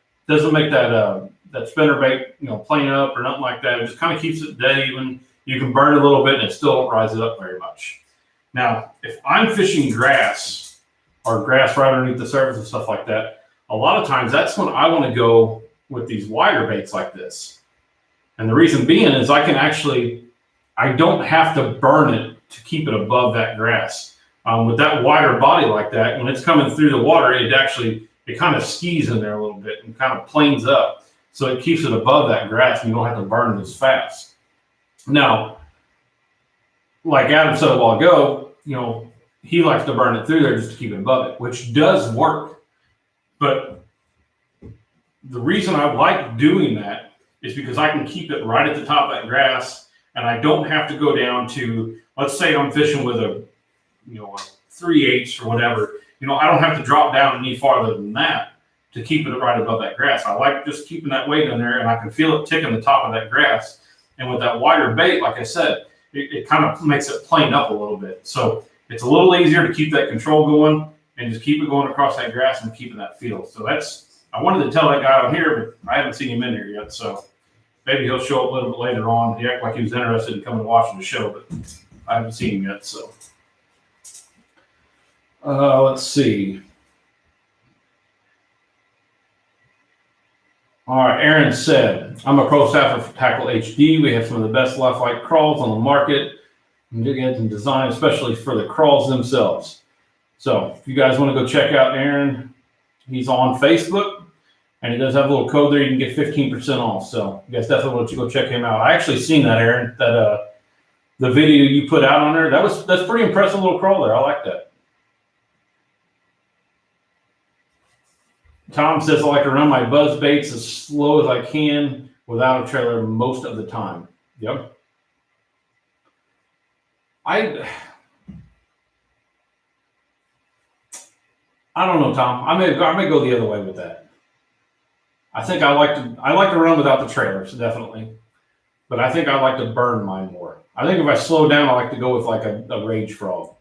spinner bait, plane up or nothing like that. It just kind of keeps it dead even. You can burn it a little bit and it still don't rise it up very much. Now, if I'm fishing grass or grass right underneath the surface and stuff like that, a lot of times that's when I want to go with these wider baits like this. And the reason being is I don't have to burn it to keep it above that grass. With that wider body like that, when it's coming through the water, it kind of skis in there a little bit and kind of planes up. So it keeps it above that grass and you don't have to burn it as fast. Now, like Adam said a while ago, he likes to burn it through there just to keep it above it, which does work. But the reason I like doing that is because I can keep it right at the top of that grass and I don't have to go down to, let's say I'm fishing with a 3/8 or whatever. I don't have to drop down any farther than that to keep it right above that grass. I like just keeping that weight in there and I can feel it ticking the top of that grass. And with that wider bait, like I said, it kind of makes it plane up a little bit. So it's a little easier to keep that control going and just keep it going across that grass and keeping that feel. So I wanted to tell that guy out here, but I haven't seen him in there yet. So maybe he'll show up a little bit later on. He acted like he was interested in coming and watching the show, but I haven't seen him yet. So let's see. All right, Aaron said, I'm a pro staffer for Tackle HD. We have some of the best lifelike crawls on the market. And design, especially for the crawls themselves. So if you guys want to go check out Aaron, he's on Facebook, and he does have a little code there. You can get 15% off. So you guys definitely want to go check him out. I actually seen that, Aaron, that the video you put out on there. That's pretty impressive little crawl there. I like that. Tom says, I like to run my buzz baits as slow as I can without a trailer most of the time. Yep. I don't know, Tom. I may go the other way with that. I think I like to run without the trailers, definitely. But I think I like to burn mine more. I think if I slow down, I like to go with like a rage frog.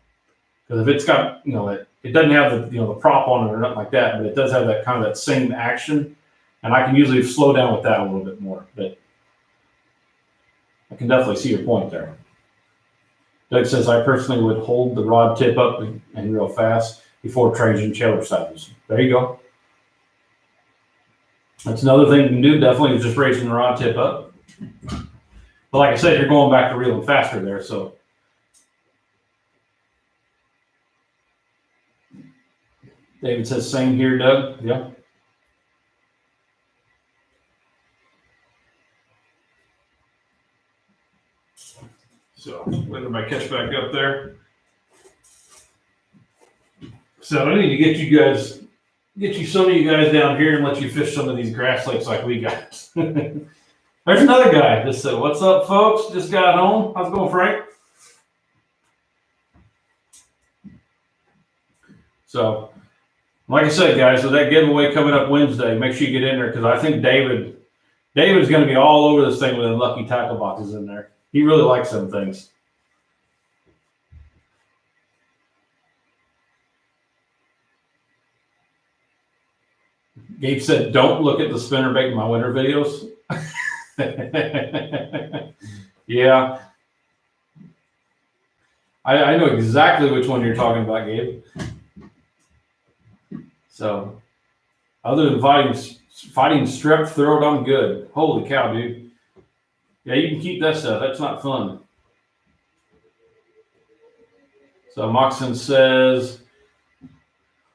Because if it's got, it doesn't have the prop on it or nothing like that, but it does have that kind of that same action. And I can usually slow down with that a little bit more. But I can definitely see your point there. Doug says, I personally would hold the rod tip up and real fast before changing trailer sizes. There you go. That's another thing you can do, definitely, is just raising the rod tip up. But like I said, you're going back to reeling faster there, so. David says, same here, Doug. Yeah. So let everybody catch back up there. So I need to get you some of you guys down here and let you fish some of these grass lakes like we got. There's another guy just said, what's up, folks? Just got home. How's it going, Frank? So, like I said, guys, with that giveaway coming up Wednesday, make sure you get in there because I think David's going to be all over this thing with the lucky tackle boxes in there. He really likes some things. Gabe said, don't look at the spinnerbait in my winter videos. Yeah. I know exactly which one you're talking about, Gabe. So, other than fighting strep throat, I'm good. Holy cow, dude. Yeah, you can keep that stuff. That's not fun. So Moxon says,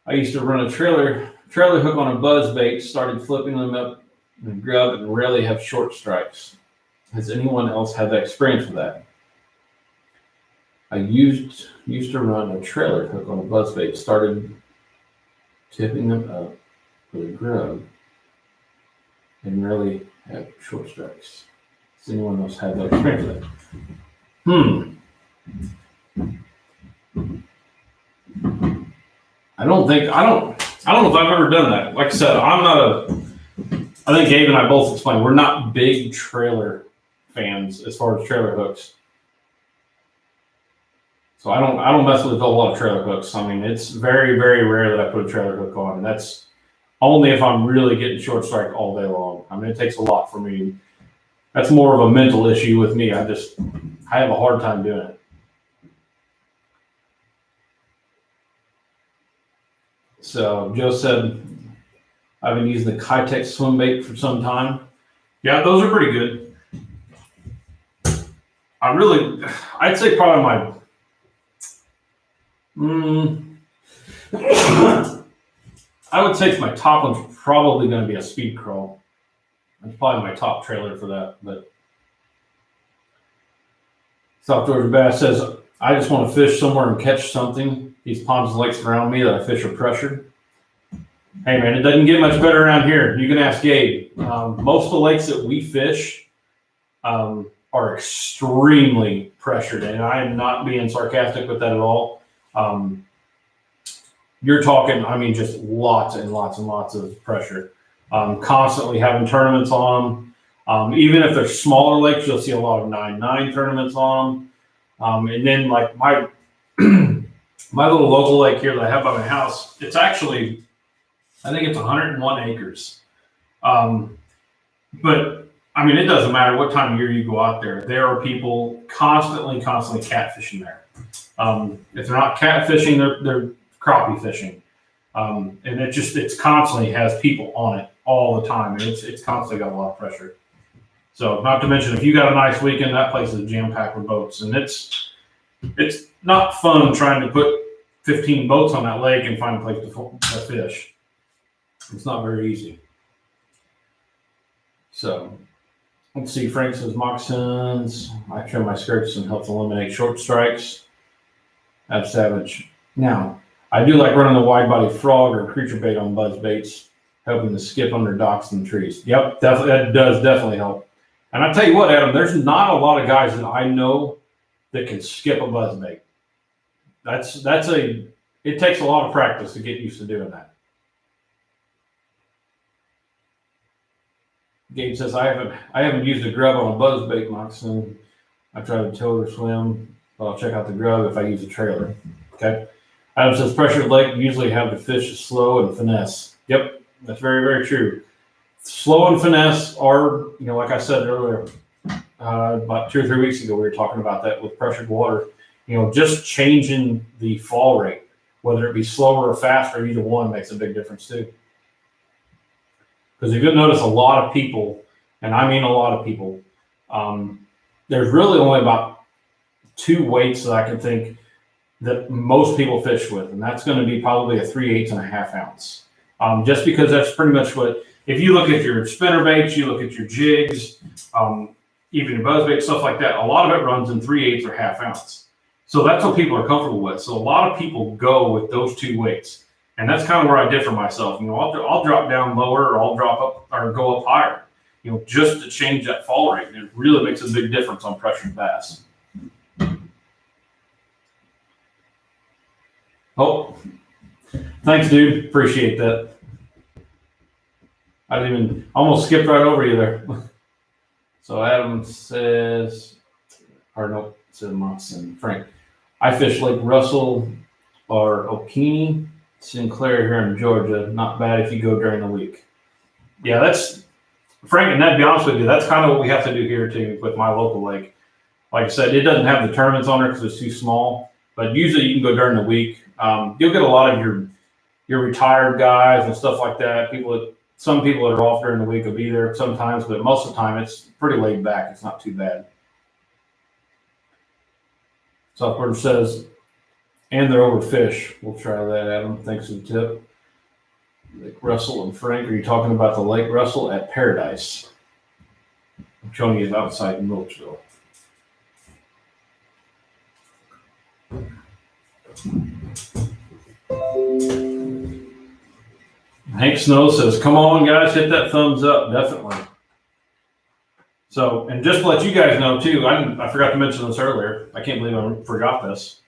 I used to run a trailer hook on a buzz bait, started flipping them up and grub and rarely have short strikes. Has anyone else had that experience with that? I used to run a trailer hook on a buzzbait. Started tipping them up with a grub and really have short strikes. Does anyone else have that experience with that? I don't know if I've ever done that. Like I said, I think Gabe and I both explained we're not big trailer fans as far as trailer hooks. So I don't mess with a lot of trailer hooks. I mean, it's very, very rare that I put a trailer hook on, and that's only if I'm really getting short strike all day long. I mean, it takes a lot for me. That's more of a mental issue with me. I have a hard time doing it. So Joe said, I've been using the Kitech swim bait for some time. Yeah, those are pretty good. I'd say probably I would say my top one's probably going to be a speed crawl. That's probably my top trailer for that. But South Georgia Bass says, I just want to fish somewhere and catch something. These ponds and lakes around me that I fish are pressured. Hey man, it doesn't get much better around here. You can ask Gabe. Most of the lakes that we fish are extremely pressured, and I am not being sarcastic with that at all. You're talking, I mean, just lots and lots and lots of pressure. Constantly having tournaments on them. Even if they're smaller lakes, you'll see a lot of 9-9 tournaments on them. And then like my little local lake here that I have by my house, it's actually, I think it's 101 acres. But I mean, it doesn't matter what time of year you go out there. There are people constantly catfishing there. If they're not catfishing, they're crappie fishing. And it's constantly has people on it all the time. And it's constantly got a lot of pressure. So not to mention, if you got a nice weekend, that place is jam-packed with boats. And it's not fun trying to put 15 boats on that lake and find a place to fish. It's not very easy. So let's see. Frank says moccasins. I trim my skirts and helps eliminate short strikes. Ab Savage. Now, I do like running a wide body frog or creature bait on buzz baits, helping to skip under docks and trees. Yep, that does definitely help. And I tell you what, Adam, there's not a lot of guys that I know that can skip a buzz bait. It takes a lot of practice to get used to doing that. Gabe says, I haven't used a grub on a buzzbait moccasin. I tried to tow or swim, but I'll check out the grub if I use a trailer. Okay. Adam says, pressured lake usually have the fish slow and finesse. Yep, that's very, very true. Slow and finesse are, like I said earlier, about 2 or 3 weeks ago, we were talking about that with pressured water. Just changing the fall rate, whether it be slower or faster, either one makes a big difference too. Because if you'll notice, a lot of people, and I mean a lot of people, there's really only about 2 weights that I can think that most people fish with, and that's going to be probably a 3/8 and a half ounce. Just because that's pretty much what, if you look at your spinner baits, you look at your jigs, even your buzz bait, stuff like that, a lot of it runs in 3/8 or half ounce. So that's what people are comfortable with. So a lot of people go with those 2 weights. And that's kind of where I differ myself. I'll drop down lower, or I'll drop up or go up higher, just to change that fall rate. And it really makes a big difference on pressured bass. Oh, thanks, dude. Appreciate that. I almost skipped right over you there. So Adam says, it says Monson. Frank, I fish Lake Russell or Okeechobee, Sinclair here in Georgia. Not bad if you go during the week. Yeah, that's Frank, and to be honest with you, that's kind of what we have to do here too with my local lake. Like I said, it doesn't have the tournaments on there because it's too small, but usually you can go during the week. You'll get a lot of your retired guys and stuff like that. Some people that are off during the week will be there sometimes, but most of the time it's pretty laid back. It's not too bad. Southward says, and they're overfish. We'll try that, Adam. Thanks for the tip. Lake Russell and Frank, are you talking about the Lake Russell at Paradise? I'm showing you outside Milledgeville. Hank Snow says, come on, guys, hit that thumbs up, definitely. So, and just to let you guys know, too, I forgot to mention this earlier. I can't believe I forgot this.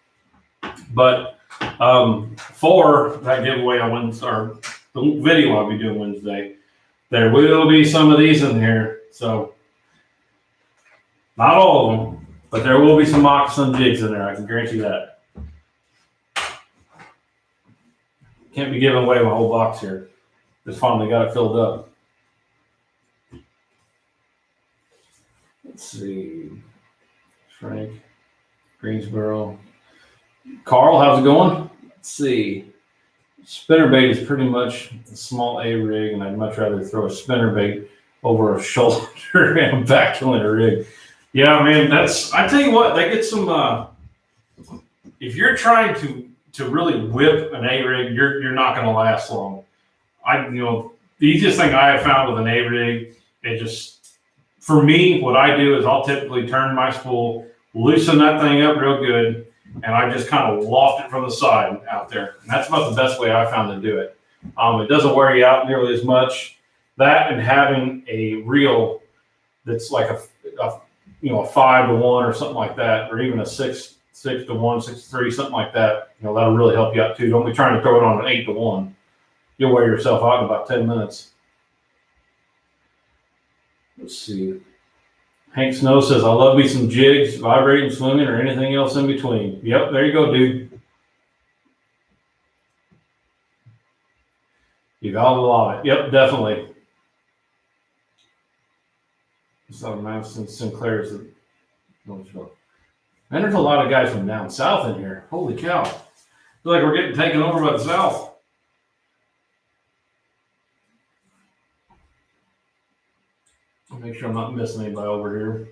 But for that giveaway on Wednesday, or the video I'll be doing Wednesday, there will be some of these in here. So, not all of them, but there will be some moccasin jigs in there. I can guarantee that. Can't be giving away my whole box here. Just finally got it filled up. Let's see. Frank, Greensboro. Carl, how's it going? Let's see. Spinnerbait is pretty much a small A rig, and I'd much rather throw a spinnerbait over a shoulder and backkilling a rig. Yeah, man, I tell you what, that gets some, if you're trying to really whip an A rig, you're not going to last long. The easiest thing I have found with an A rig, for me, what I do is I'll typically turn my spool, loosen that thing up real good, and I just kind of loft it from the side out there. And that's about the best way I found to do it. It doesn't wear you out nearly as much. That and having a reel that's like a 5-to-1 or something like that, or even a 6-to-1, 6-to-3, something like that. That'll really help you out too. Don't be trying to throw it on an 8-to-1. You'll wear yourself out in about 10 minutes. Let's see. Hank Snow says, I love me some jigs, vibrating, swimming, or anything else in between. Yep, there you go, dude. You gotta love it. Yep, definitely. So Madison Sinclair's the man, there's a lot of guys from down south in here. Holy cow. Feel like we're getting taken over by the South. I'll make sure I'm not missing anybody over here.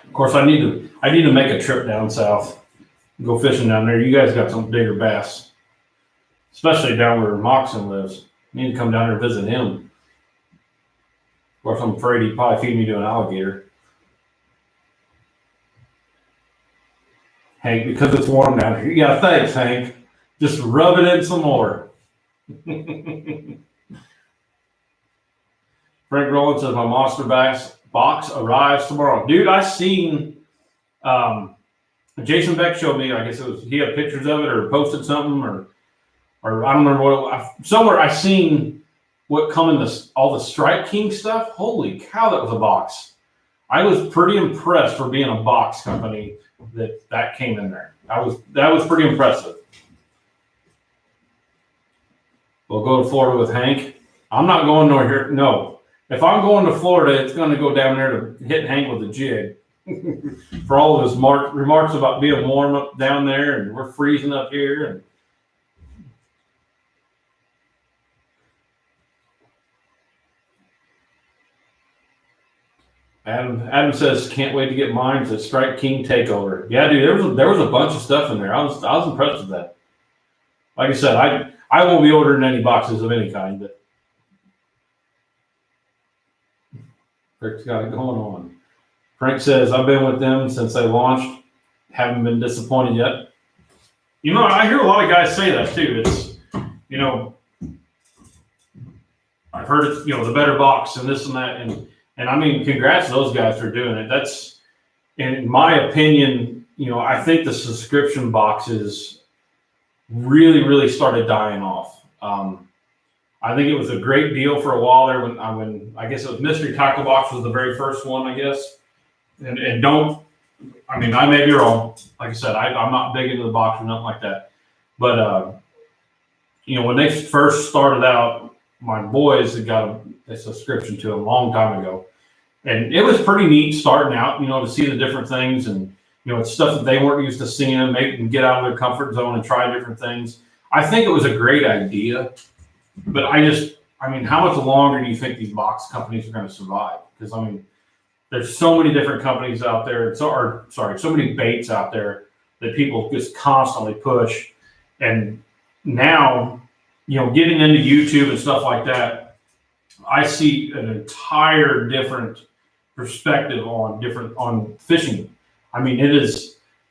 Of course, I need to make a trip down south, go fishing down there. You guys got some bigger bass, especially down where Moxon lives. I need to come down there and visit him. Of course, I'm afraid he'd probably feed me to an alligator. Hank, because it's warm down here. Yeah, thanks, Hank. Just rub it in some more. Frank Rowland says, my monster bass box arrives tomorrow. Dude, I seen Jason Beck showed me, I guess he had pictures of it or posted something or I don't remember somewhere I seen what come in all the Strike King stuff. Holy cow, that was a box. I was pretty impressed for being a box company that came in there. That was pretty impressive. We'll go to Florida with Hank. I'm not going nowhere here. No. If I'm going to Florida, it's going to go down there to hit Hank with a jig. For all of his remarks about being warm up down there and we're freezing up here. And Adam says, can't wait to get mine. It's a Strike King takeover. Yeah, dude, there was a bunch of stuff in there. I was impressed with that. Like I said, I won't be ordering any boxes of any kind, but Rick's got it going on. Frank says, I've been with them since they launched. Haven't been disappointed yet. I hear a lot of guys say that too. It's, I've heard it's, the better box and this and that. And I mean, congrats to those guys for doing it. That's, in my opinion, I think the subscription boxes really, really started dying off. I think it was a great deal for a while there when I guess it was Mystery Tackle Box was the very first one, I guess. And I may be wrong. Like I said, I'm not big into the box or nothing like that. But, when they first started out, my boys had got a subscription to them a long time ago. And it was pretty neat starting out, to see the different things and, it's stuff that they weren't used to seeing, make them get out of their comfort zone and try different things. I think it was a great idea, but how much longer do you think these box companies are going to survive? Because, there's so many different companies out there, so many baits out there that people just constantly push. And now, getting into YouTube and stuff like that, I see an entire different perspective on fishing. I mean,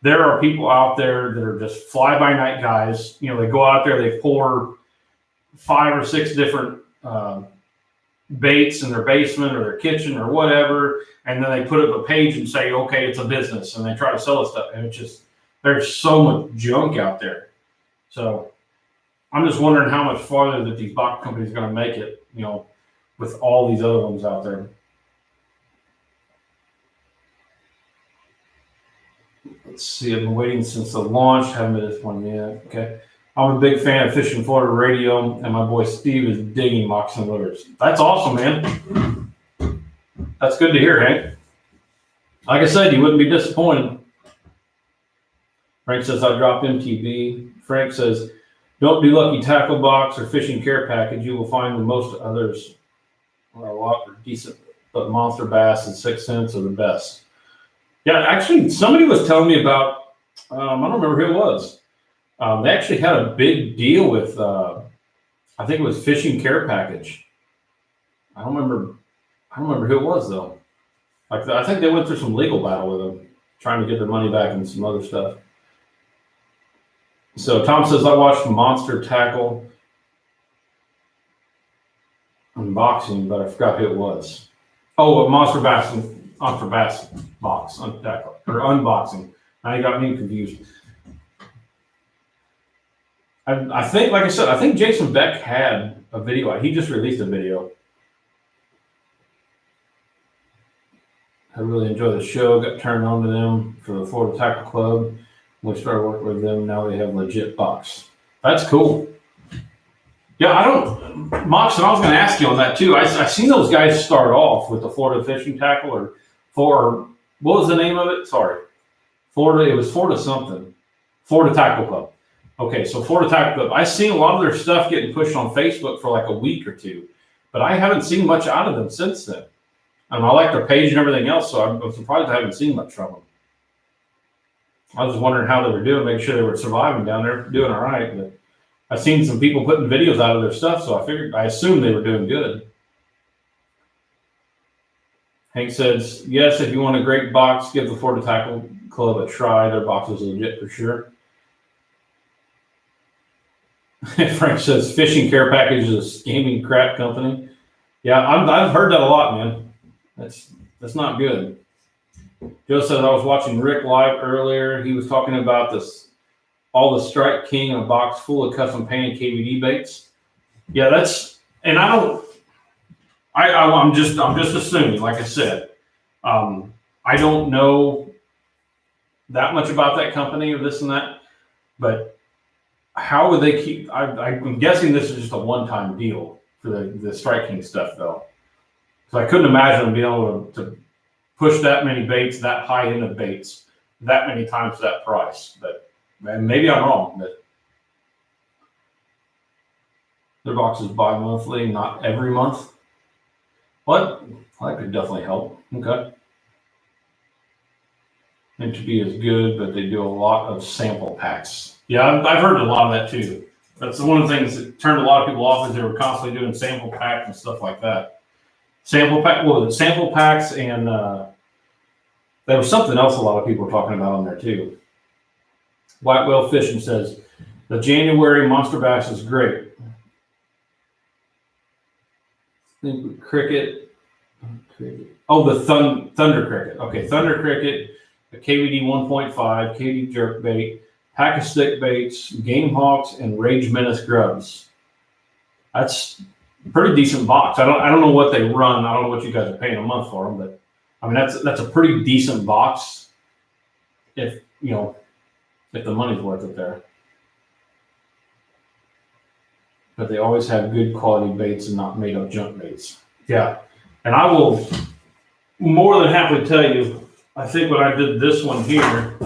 there are people out there that are just fly by night guys. They go out there, they pour 5 or 6 different baits in their basement or their kitchen or whatever, and then they put up a page and say, okay, it's a business, and they try to sell us stuff. And there's so much junk out there. So I'm just wondering how much farther that these box companies are going to make it, with all these other ones out there. Let's see, I've been waiting since the launch. Haven't been this one yet. Okay. I'm a big fan of Fishing Florida Radio, and my boy Steve is digging moccasin lures. That's awesome, man. That's good to hear, Hank. Like I said, you wouldn't be disappointed. Frank says, I dropped MTV. Frank says, don't do Lucky Tackle Box or Fishing Care Package. You will find that most others are a lot decent, but Monster Bass and 6 Cents are the best. Yeah, actually, somebody was telling me about, I don't remember who it was. They actually had a big deal with, I think it was Fishing Care Package. I don't remember who it was though. I think they went through some legal battle with them, trying to get their money back and some other stuff. So Tom says, I watched Monster Tackle unboxing, but I forgot who it was. Oh, Monster Bass box unboxing. Now you got me confused. I think, like I said, I think Jason Beck had a video. He just released a video. I really enjoy the show. Got turned on to them for the Florida Tackle Club. We started working with them. Now they have legit box. That's cool. Yeah, Moxon, I was going to ask you on that too. I seen those guys start off with the Florida Fishing Tackle what was the name of it? Sorry. It was Florida something. Florida Tackle Club. Okay, so Florida Tackle Club. I've seen a lot of their stuff getting pushed on Facebook for like a week or two, but I haven't seen much out of them since then. I like their page and everything else, so I'm surprised I haven't seen much from them. I was just wondering how they were doing, making sure they were surviving down there, doing all right. But I've seen some people putting videos out of their stuff, so I assumed they were doing good. Hank says, yes, if you want a great box, give the Florida Tackle Club a try. Their box is legit for sure. Frank says, Fishing Care Package is a scamming crap company. Yeah, I've heard that a lot, man. That's not good. Joe said, I was watching Rick live earlier. He was talking about all the Strike King in a box full of custom painted KVD baits. Yeah, I'm just assuming, like I said, I don't know that much about that company or this and that, but how would they keep? I'm guessing this is just a one-time deal for the Strike King stuff, though. So I couldn't imagine them being able to push that many baits, that high end of baits, that many times for that price. But maybe I'm wrong. But their box is bi-monthly, not every month. What? Well, that could definitely help. Okay. Meant to be as good, but they do a lot of sample packs. Yeah, I've heard a lot of that too. That's one of the things that turned a lot of people off, is they were constantly doing sample packs and stuff like that. Sample packs, and there was something else a lot of people were talking about on there too. White Whale Fishing says, the January Monster Bass is great. Cricket. Oh, the Thunder Cricket. Okay, Thunder Cricket, the KVD 1.5, KVD jerkbait, pack of stick baits, Game Hawks, and Rage Menace grubs. That's a pretty decent box. I don't know what they run. I don't know what you guys are paying a month for them, but I mean that's a pretty decent box if the money's worth it there. But they always have good quality baits and not made up junk baits. Yeah, and I will more than happily tell you, I think when I did this one here,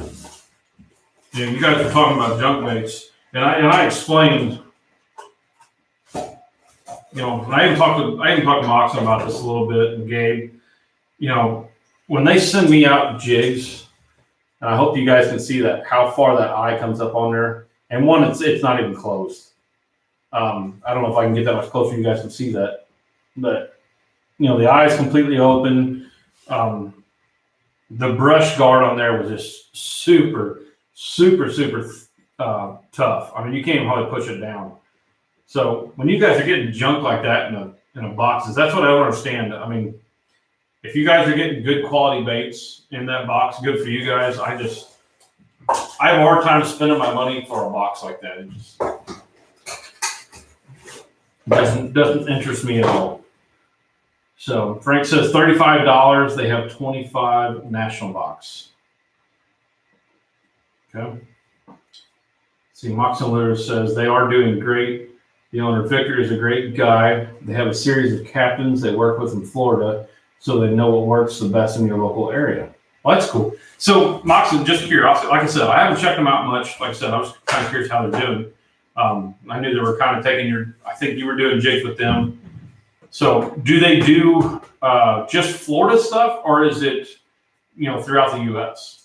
you guys were talking about junk baits, and I explained, I even talked to Moxon about this a little bit, and Gabe, when they send me out jigs, and I hope you guys can see that, how far that eye comes up on there, and one, it's not even closed. I don't know if I can get that much closer. You guys can see that, but the eye is completely open. The brush guard on there was just super, super, super tough. I mean, you can't even hardly push it down. So when you guys are getting junk like that in a boxes, that's what I don't understand. I mean, if you guys are getting good quality baits in that box, good for you guys. I have a hard time spending my money for a box like that. It just doesn't interest me at all. So Frank says $35. They have 25 national box. Okay. See, Moxon says they are doing great. The owner Victor is a great guy. They have a series of captains they work with in Florida, so they know what works the best in your local area. Well, that's cool. So Moxon, just curious. Like I said, I haven't checked them out much. Like I said, I was kind of curious how they're doing. I knew they were kind of taking I think you were doing jigs with them. So do they do just Florida stuff, or is it, throughout the U.S.?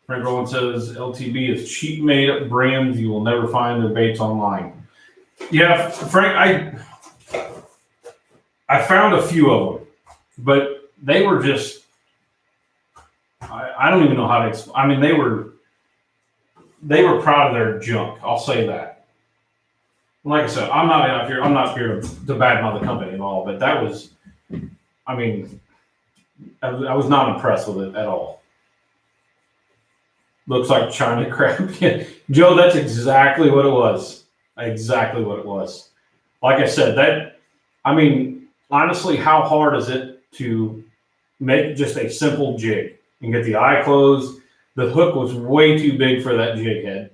Frank Rowland says LTB is cheap made up brands. You will never find their baits online. Yeah, Frank, I found a few of them, but they were just, I don't even know how to explain. I mean, they were proud of their junk. I'll say that. Like I said, I'm not here to badmouth the company and all, but that was, I mean, I was not impressed with it at all. Looks like China crab. Joe, that's exactly what it was. Exactly what it was. Like I said, honestly, how hard is it to make just a simple jig and get the eye closed? The hook was way too big for that jig head.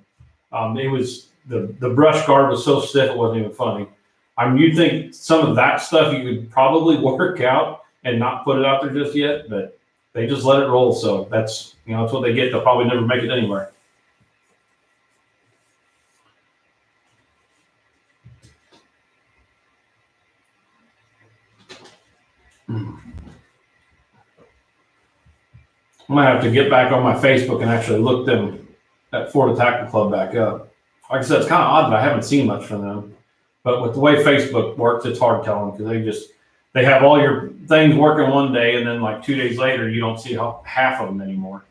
It was the brush guard was so stiff it wasn't even funny. I mean, you'd think some of that stuff you could probably work out and not put it out there just yet, but they just let it roll. So that's that's what they get. They'll probably never make it anywhere. I'm gonna have to get back on my Facebook and actually look them at Florida Tackle Club back up. Like I said, it's kind of odd that I haven't seen much from them. But with the way Facebook works, it's hard telling because they have all your things working one day, and then like 2 days later, you don't see half of them anymore.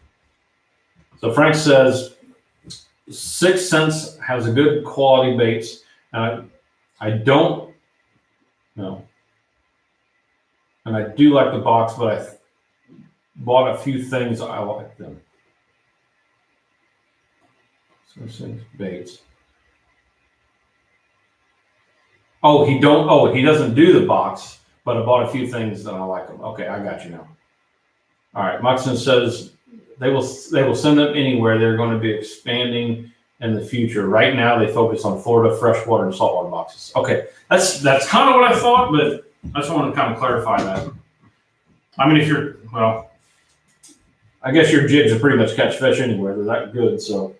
So Frank says 6 Cents has a good quality baits. I don't know. And I do like the box, but I bought a few things I like them. So baits. He doesn't do the box, but I bought a few things that I like them. Okay, I got you now. All right, Moxon says they will send them anywhere. They're going to be expanding in the future. Right now, they focus on Florida freshwater and saltwater boxes. Okay, that's kind of what I thought, but I just wanted to kind of clarify that. I mean, I guess your jigs are pretty much catch fish anywhere. They're that good, so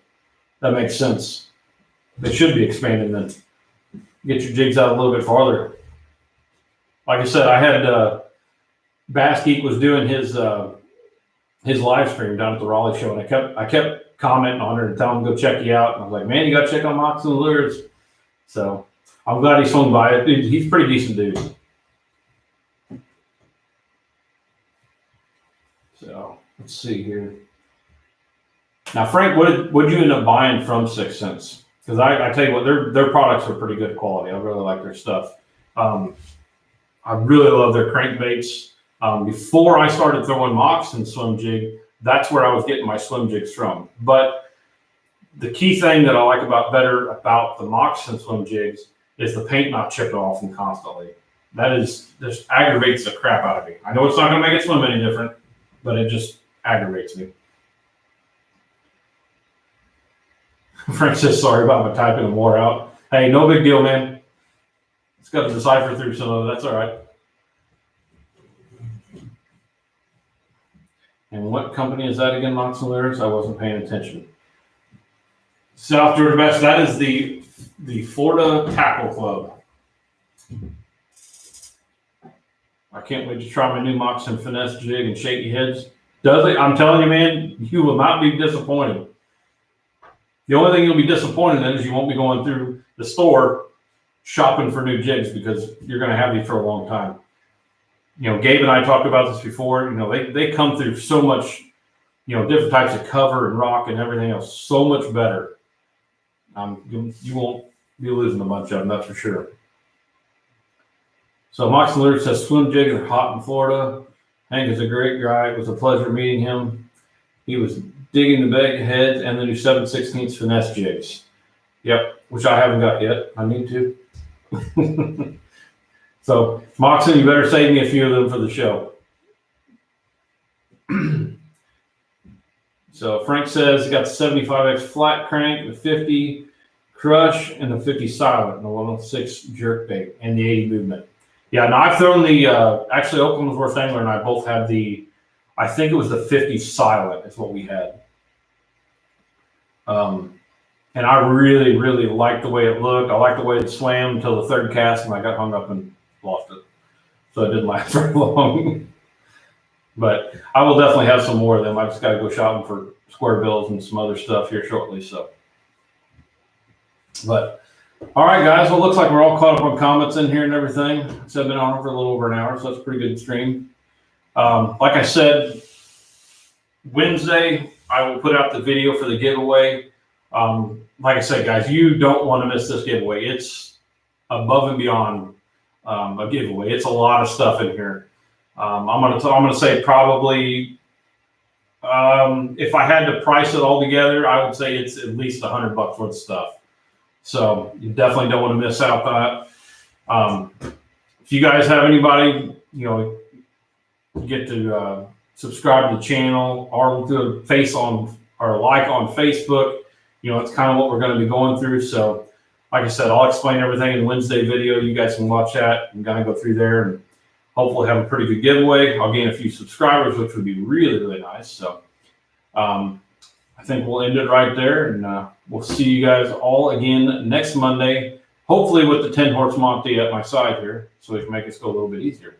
that makes sense. They should be expanding then. Get your jigs out a little bit farther. Like I said, I had Bass Geek was doing his live stream down at the Raleigh show, and I kept commenting on her and telling him to go check you out. And I was like, man, you got to check out Moxon Lures. So I'm glad he swung by it. He's a pretty decent dude. So let's see here. Now, Frank, what did you end up buying from 6 Cents? Because I tell you what, their products are pretty good quality. I really like their stuff. I really love their crankbaits. Before I started throwing Moxon swim jig, that's where I was getting my swim jigs from. But the key thing that I like better about the Moxon swim jigs is the paint not chipping off them constantly. That just aggravates the crap out of me. I know it's not going to make it swim any different, but it just aggravates me. Frank says, sorry about my typing and wore out. Hey, no big deal, man. It's got to decipher through some of it. That's all right. And what company is that again, Moxon Lures? I wasn't paying attention. South Georgia Bass, that is the Florida Tackle Club. I can't wait to try my new Moxon Finesse jig and shaky heads. Does it? I'm telling you, man, you will not be disappointed. If The only thing you'll be disappointed in is you won't be going through the store shopping for new jigs because you're going to have these for a long time. You know, Gabe and I talked about this before. You know, they come through so much, you know, different types of cover and rock and everything else, so much better. You won't be losing a bunch of them, that's for sure. So Mox Alert says swim jigs are hot in Florida. Hank is a great guy. It was a pleasure meeting him. He was digging the big heads and the new 7/16 finesse jigs. Yep, which I haven't got yet. I need to. So, Moxon, you better save me a few of them for the show. So Frank says he got the 75X flat crank, the 50 crush, and the 50 silent, and the 106 jerk bait, and the 80 movement. Yeah, now I've thrown the, actually Oklahoma's Worst Angler and I both had the, I think it was the 50 silent is what we had. And I really, really liked the way it looked. I liked the way it swam until the third cast, and I got hung up and lost it. So it didn't last very long. But I will definitely have some more of them. I just got to go shopping for square bills and some other stuff here shortly. So, but all right, guys. Well, it looks like we're all caught up on comments in here and everything. So I've been on for a little over an hour, so that's a pretty good stream. Like I said, Wednesday I will put out the video for the giveaway. Like I said, guys, you don't want to miss this giveaway. It's above and beyond a giveaway. It's a lot of stuff in here. I'm gonna say probably if I had to price it all together, I would say it's at least $100 worth of stuff. So you definitely don't want to miss out on that. If you guys have anybody, you know, get to subscribe to the channel or do a face on or like on Facebook. You know, it's kind of what we're going to be going through. So, like I said, I'll explain everything in the Wednesday video. You guys can watch that and kind of go through there and hopefully have a pretty good giveaway. I'll gain a few subscribers, which would be really, really nice. So, I think we'll end it right there, and we'll see you guys all again next Monday, hopefully with the Tin Horse Monty at my side here, so we can make this go a little bit easier.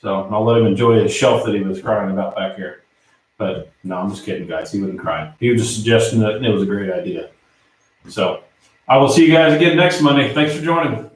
So I'll let him enjoy his shelf that he was crying about back here. But no, I'm just kidding, guys. He wasn't crying. He was just suggesting that it was a great idea. So I will see you guys again next Monday. Thanks for joining.